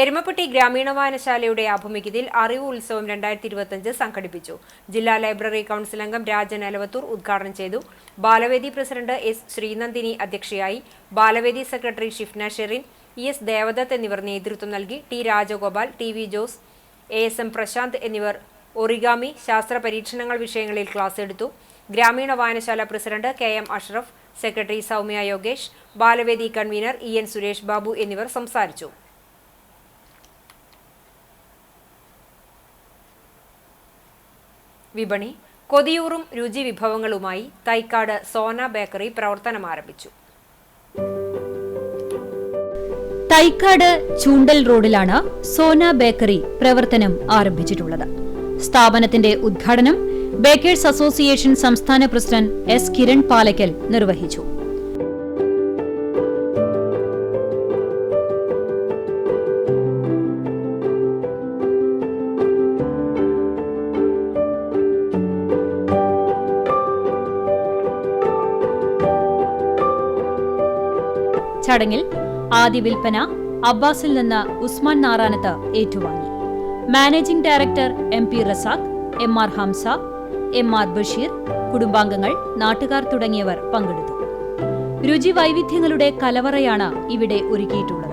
Speaker 1: എരുമപ്പെട്ടി ഗ്രാമീണ വായനശാലയുടെ ആഭിമുഖ്യത്തിൽ അറിവ് ഉത്സവം 2025 സംഘടിപ്പിച്ചു. ജില്ലാ ലൈബ്രറി കൗൺസിൽ അംഗം രാജൻ അലവത്തൂർ ഉദ്ഘാടനം ചെയ്തു. ബാലവേദി പ്രസിഡന്റ് S ശ്രീനന്ദിനി അധ്യക്ഷയായി. ബാലവേദി സെക്രട്ടറി ഷിഫ്ന ഷെറിൻ, ES ദേവദത്ത് എന്നിവർ നേതൃത്വം നൽകി. T Rajagopal, TV Jose, ASM Prashant എന്നിവർ ഒറിഗാമി, ശാസ്ത്ര പരീക്ഷണങ്ങൾ വിഷയങ്ങളിൽ ക്ലാസ് എടുത്തു. ഗ്രാമീണ വായനശാല president KM Ashraf, secretary Soumya Yogesh, Balavedi convener EN Suresh Babu എന്നിവർ സംസാരിച്ചു. വിപണി. കൊതിയൂറും രുചി വിഭവങ്ങളുമായി തൈക്കാട് സോന ബേക്കറി പ്രവർത്തനം ആരംഭിച്ചു.
Speaker 2: തൈക്കാട് ചൂണ്ടൽ റോഡിലാണ് സോന ബേക്കറി പ്രവർത്തനം ആരംഭിച്ചിട്ടുള്ളത്. സ്ഥാപനത്തിന്റെ ഉദ്ഘാടനം ബേക്കേഴ്സ് അസോസിയേഷൻ സംസ്ഥാന പ്രസിഡന്റ് S കിരൺ പാലക്കൽ നിർവഹിച്ചു. ചടങ്ങിൽ ആദ്യ വിൽപ്പന അബ്ബാസിൽ നിന്ന് ഉസ്മാൻ നാറാനത്ത് ഏറ്റുവാങ്ങി. Managing director MP Razak, MR Hamza, MR Basheer, കുടുംബാംഗങ്ങൾ, നാട്ടുകാർ തുടങ്ങിയവർ പങ്കെടുത്തു. രുചി വൈവിധ്യങ്ങളുടെ കലവറയാണ് ഇവിടെ ഒരുക്കിയിട്ടുള്ളത്.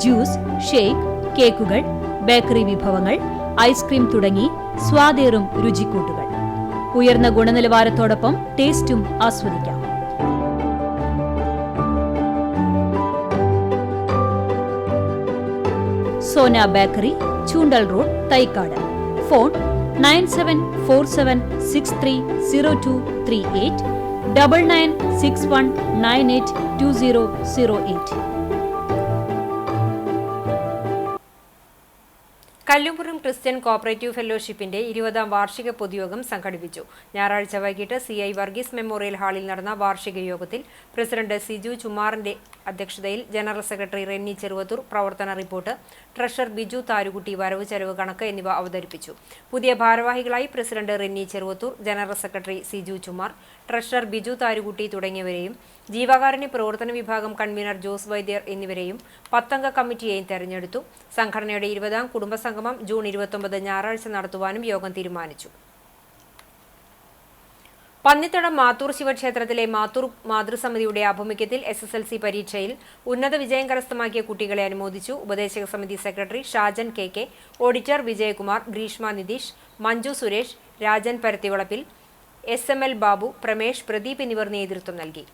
Speaker 2: ജ്യൂസ്, ഷേക്ക്, കേക്കുകൾ, ബേക്കറി വിഭവങ്ങൾ, ഐസ്ക്രീം തുടങ്ങി സ്വാദേറും രുചിക്കൂട്ടുകൾ. ഉയർന്ന ഗുണനിലവാരത്തോടൊപ്പം ടേസ്റ്റും ആസ്വദിക്കാം. Sona bakery, Choondal road, Thaikkad. Phone 9747630238 9961982008.
Speaker 1: Kallumpuram Christian cooperative ഫെലോഷിപ്പിന്റെ 20ാം വാർഷിക പൊതുയോഗം സംഘടിപ്പിച്ചു. ഞായറാഴ്ച വൈകിട്ട് CI വർഗീസ് മെമ്മോറിയൽ ഹാളിൽ നടന്ന വാർഷിക യോഗത്തിൽ പ്രസിഡന്റ് സിജു ചുമാറിന്റെ അധ്യക്ഷതയിൽ ജനറൽ സെക്രട്ടറി റെന്നി ചെറുവത്തൂർ പ്രവർത്തന റിപ്പോർട്ട്, ട്രഷറർ ബിജു താരുകുട്ടി വരവ് ചെലവ് കണക്ക് എന്നിവ അവതരിപ്പിച്ചു. പുതിയ ഭാരവാഹികളായി president Renny Cheruvathur, general secretary Siju Chumar, treasurer Biju Tharukutty തുടങ്ങിയവരെയും ജീവകാരുണ്യ പ്രവർത്തന വിഭാഗം കൺവീനർ ജോസ് വൈദ്യർ എന്നിവരെയും 10 അംഗ കമ്മിറ്റിയെയും തെരഞ്ഞെടുത്തു. സംഘടനയുടെ 20ാം കുടുംബസംഗമം ജൂൺ 29 ഞായറാഴ്ച നടത്തുവാനും യോഗം തീരുമാനിച്ചു. പന്നിത്തടം മാത്തൂർ ശിവക്ഷേത്രത്തിലെ മാത്തൂർ മാതൃസമിതിയുടെ ആഭിമുഖ്യത്തിൽ SSLC പരീക്ഷയിൽ ഉന്നത വിജയം കരസ്ഥമാക്കിയ കുട്ടികളെ അനുമോദിച്ചു. ഉപദേശക സമിതി secretary Shajan KK, auditor Vijayakumar, Grishma Nitish, Manju Suresh, Rajan Parathivalappil, SML Babu, Pramesh, Pradeep എന്നിവർ നേതൃത്വം നൽകി.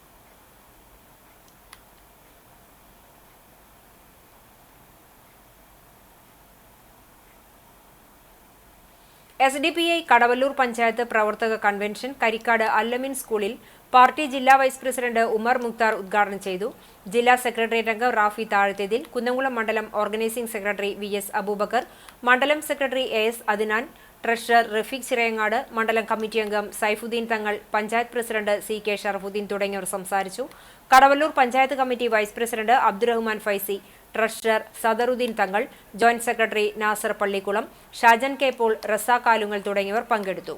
Speaker 1: SDPI കടവല്ലൂർ പഞ്ചായത്ത് പ്രവർത്തക കൺവെൻഷൻ കരിക്കാട് അല്ലമിൻ സ്കൂളിൽ പാർട്ടി ജില്ലാ വൈസ് പ്രസിഡന്റ് ഉമർ മുക്താർ ഉദ്ഘാടനം ചെയ്തു. ജില്ലാ സെക്രട്ടേറിയറ്റ് അംഗം റാഫി താഴത്തേതിൽ, കുന്നംകുളം മണ്ഡലം ഓർഗനൈസിംഗ് സെക്രട്ടറി VS അബൂബക്കർ, മണ്ഡലം secretary AS Adnan, treasurer Rafeeq Chirayangad, മണ്ഡലം കമ്മിറ്റി അംഗം സൈഫുദ്ദീൻ തങ്ങൾ, പഞ്ചായത്ത് പ്രസിഡന്റ് CK ഷറഫുദ്ദീൻ തുടങ്ങിയവർ സംസാരിച്ചു. Kadavallur panchayat committee vice president Abdurahman Faizi, treasurer Sadaruddin Thangal, joint secretary Nasar Pallikkulam, Shajan K Paul, Razak Alungal തുടങ്ങിയവർ പങ്കെടുത്തു.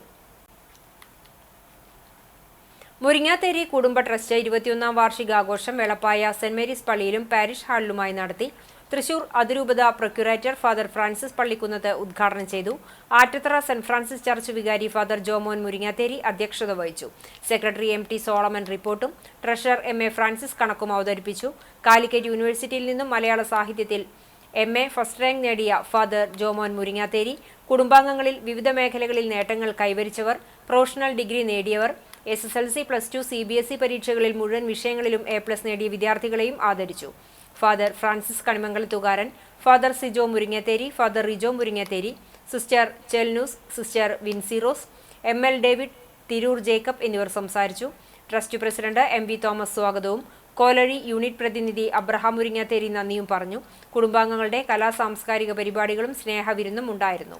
Speaker 1: മുരിങ്ങാത്തേരി കുടുംബ ട്രസ്റ്റ് 21ാം വാർഷികാഘോഷം വെളപ്പായ സെന്റ് മേരീസ് പള്ളിയിലും പാരിഷ് ഹാളിലുമായി നടത്തി. തൃശൂർ അതിരൂപത പ്രൊക്യൂറേറ്റർ ഫാദർ ഫ്രാൻസിസ് പള്ളിക്കുന്നത്ത് ഉദ്ഘാടനം ചെയ്തു. ആറ്റത്തറ സെന്റ് ഫ്രാൻസിസ് ചർച്ച് വികാരി ഫാദർ ജോമോൻ മുരിങ്ങാത്തേരി അധ്യക്ഷത വഹിച്ചു. സെക്രട്ടറി MT സോളമൻ റിപ്പോർട്ടും ട്രഷറർ MA ഫ്രാൻസിസ് കണക്കും അവതരിപ്പിച്ചു. കാലിക്കറ്റ് യൂണിവേഴ്സിറ്റിയിൽ നിന്നും മലയാള സാഹിത്യത്തിൽ MA ഫസ്റ്റ് റാങ്ക് നേടിയ ഫാദർ ജോമോൻ മുരിങ്ങാത്തേരി, കുടുംബാംഗങ്ങളിൽ വിവിധ മേഖലകളിൽ നേട്ടങ്ങൾ കൈവരിച്ചവർ, പ്രൊഫഷണൽ ഡിഗ്രി നേടിയവർ, SSLC, +2, CBSE പരീക്ഷകളിൽ മുഴുവൻ വിഷയങ്ങളിലും A+ നേടിയ വിദ്യാർത്ഥികളെയും ആദരിച്ചു. Father Francis Kanimangalathukaran, father Sijo Muringatheri, father Rijo Muringatheri, sister Chelnus, sister Vincirose, ML David, Tirur Jacob എന്നിവർ സംസാരിച്ചു. ട്രസ്റ്റ് പ്രസിഡന്റ് MV തോമസ് സ്വാഗതവും കോലഴി യൂണിറ്റ് പ്രതിനിധി അബ്രഹാം മുരിങ്ങത്തേരി നന്ദിയും പറഞ്ഞു. കുടുംബാംഗങ്ങളുടെ കലാസാംസ്കാരിക പരിപാടികളും സ്നേഹവിരുന്നും ഉണ്ടായിരുന്നു.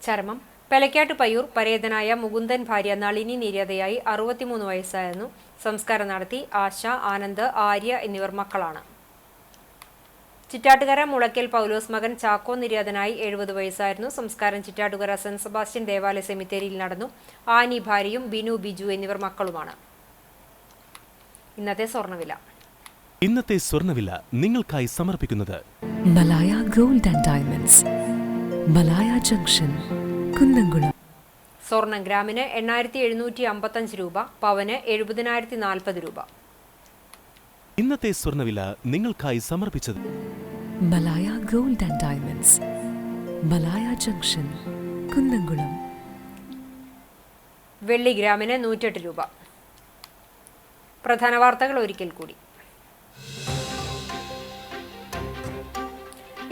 Speaker 1: ചരമം പെലക്കാട്ട് പയ്യൂർ പരേതനായ മുകുന്ദൻ ഭാര്യ നളിനി നിര്യാതയായി 63 വയസ്സായിരുന്നു. സംസ്കാരം നടത്തി. ആശ, ആനന്ദ്, ആര്യ എന്നിവർ മക്കളാണ്. ചിറ്റാട്ടുകര മുളയ്ക്കൽ പൗലോസ് മകൻ ചാക്കോ നിര്യാതനായി 70 വയസ്സായിരുന്നു. സംസ്കാരം ചിറ്റാട്ടുകര സെന്റ് സെബാസ്റ്റ്യൻ ദേവാലയ സെമിത്തേരിയിൽ നടന്നു. ആനി ഭാര്യയും ബിനു, ബിജു എന്നിവർ മക്കളുമാണ്. ഇന്നത്തെ സ്വർണ്ണവില
Speaker 14: നിങ്ങൾക്കായി സമർപ്പിക്കുന്നത് Malaya gold and diamonds, Malaya junction, Kunnamkulam.
Speaker 1: സ്വർണം ഗ്രാമിന് 8755 രൂപ, പവന് 70,040 രൂപ.
Speaker 14: ഇന്നത്തെ സ്വർണ്ണവില നിങ്ങൾക്കായി സമർപ്പിച്ചത് Malaya gold and diamonds, Malaya junction, Kunnamkulam.
Speaker 1: വെള്ളി ഗ്രാമിന് 108 രൂപ. പ്രധാന വാർത്തകൾ ഒരിക്കൽ കൂടി.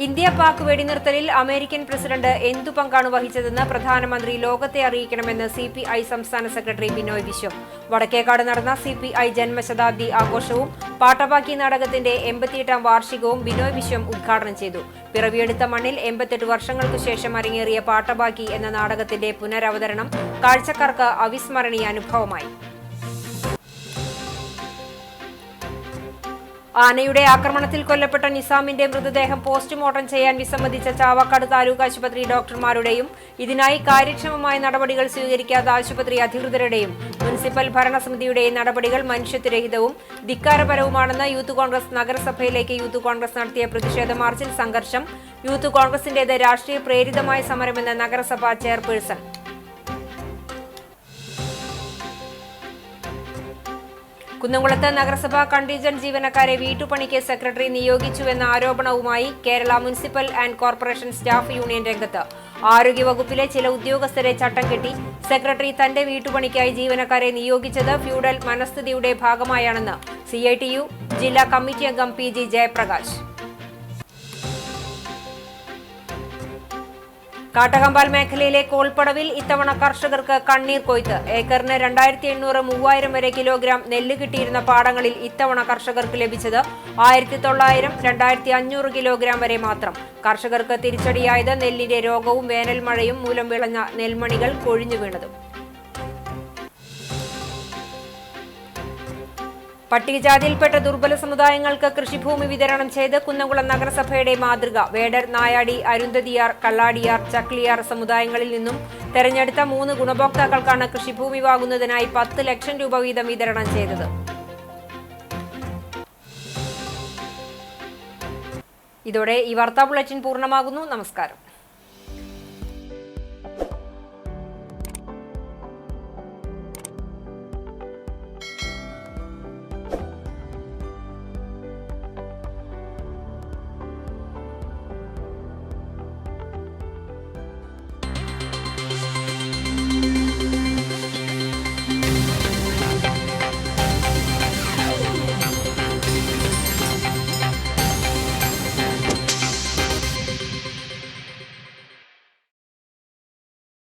Speaker 1: ഇന്ത്യ പാക് വെടിനിർത്തലിൽ അമേരിക്കൻ പ്രസിഡന്റ് എന്തു പങ്കാണ് വഹിച്ചതെന്ന് പ്രധാനമന്ത്രി ലോകത്തെ അറിയിക്കണമെന്ന് CPI സംസ്ഥാന സെക്രട്ടറി ബിനോയ് വിശ്വം. വടക്കേക്കാട് നടന്ന CPI ജന്മശതാബ്ദി ആഘോഷവും പാട്ടബാക്കി നാടകത്തിന്റെ 88ാം വാർഷികവും ബിനോയ് വിശ്വം ഉദ്ഘാടനം ചെയ്തു. പിറവിയെടുത്ത മണ്ണിൽ 88 വർഷങ്ങൾക്കു ശേഷം അരങ്ങേറിയ പാട്ടബാക്കി എന്ന നാടകത്തിന്റെ പുനരവതരണം കാഴ്ചക്കാർക്ക് അവിസ്മരണീയ അനുഭവമായി. ആനയുടെ ആക്രമണത്തിൽ കൊല്ലപ്പെട്ട നിസാമിന്റെ മൃതദേഹം പോസ്റ്റ്മോർട്ടം ചെയ്യാൻ വിസമ്മതിച്ച ചാവക്കാട് താലൂക്ക് ആശുപത്രി ഡോക്ടർമാരുടെയും ഇതിനായി കാര്യക്ഷമമായ നടപടികൾ സ്വീകരിക്കാത്ത ആശുപത്രി അധികൃതരുടെയും മുനിസിപ്പൽ ഭരണസമിതിയുടെയും നടപടികൾ മനുഷ്യത്വരഹിതവും ധിക്കാരപരവുമാണെന്ന് യൂത്ത് കോൺഗ്രസ് നഗരസഭയിലേക്ക് യൂത്ത് കോൺഗ്രസ് നടത്തിയ പ്രതിഷേധ മാർച്ചിൽ സംഘർഷം. യൂത്ത് കോൺഗ്രസിന്റേത് രാഷ്ട്രീയ പ്രേരിതമായ സമരമെന്ന് നഗരസഭാ ചെയർപേഴ്സൺ. കുന്നംകുളത്ത് നഗരസഭാ കണ്ടീജന്റ് ജീവനക്കാരെ വീട്ടുപണിക്ക് സെക്രട്ടറി നിയോഗിച്ചുവെന്ന ആരോപണവുമായി Kerala municipal and corporation staff union രംഗത്ത്. ആരോഗ്യവകുപ്പിലെ ചില ഉദ്യോഗസ്ഥരെ ചട്ടം കെട്ടി സെക്രട്ടറി തന്റെ വീട്ടുപണിക്കായി ജീവനക്കാരെ നിയോഗിച്ചത് ഫ്യൂഡൽ മനസ്ഥിതിയുടെ ഭാഗമായാണെന്ന് CITU ജില്ലാ കമ്മിറ്റി അംഗം PG ജയപ്രകാശ്. കാട്ടകമ്പാൽ മേഖലയിലെ കോൾപ്പടവിൽ ഇത്തവണ കർഷകർക്ക് കണ്ണീർ കൊയ്ത്ത്. ഏക്കറിന് 2800-3000 വരെ കിലോഗ്രാം നെല്ല് കിട്ടിയിരുന്ന പാടങ്ങളിൽ ഇത്തവണ കർഷകർക്ക് ലഭിച്ചത് 1900-2500 കിലോഗ്രാം വരെ മാത്രം. കർഷകർക്ക് തിരിച്ചടിയായത് നെല്ലിന്റെ രോഗവും വേനൽ മഴയും മൂലം വിളഞ്ഞ നെൽമണികൾ കൊഴിഞ്ഞു വീണതും. പട്ടികജാതിയിൽപ്പെട്ട ദുർബല സമുദായങ്ങൾക്ക് കൃഷിഭൂമി വിതരണം ചെയ്ത് കുന്നംകുളം നഗരസഭയുടെ മാതൃക. വേടർ, നായാടി, അരുന്ധതിയാർ, കള്ളാടിയാർ, ചക്ലിയാർ സമുദായങ്ങളിൽ നിന്നും തെരഞ്ഞെടുത്ത 3 ഗുണഭോക്താക്കൾക്കാണ് കൃഷിഭൂമി വാങ്ങുന്നതിനായി 10 ലക്ഷം രൂപ വീതം വിതരണം ചെയ്തത്. ഇതോടെ ഈ വാർത്താ ബുള്ളറ്റിൻ പൂർണ്ണമാകുന്നു. നമസ്കാരം.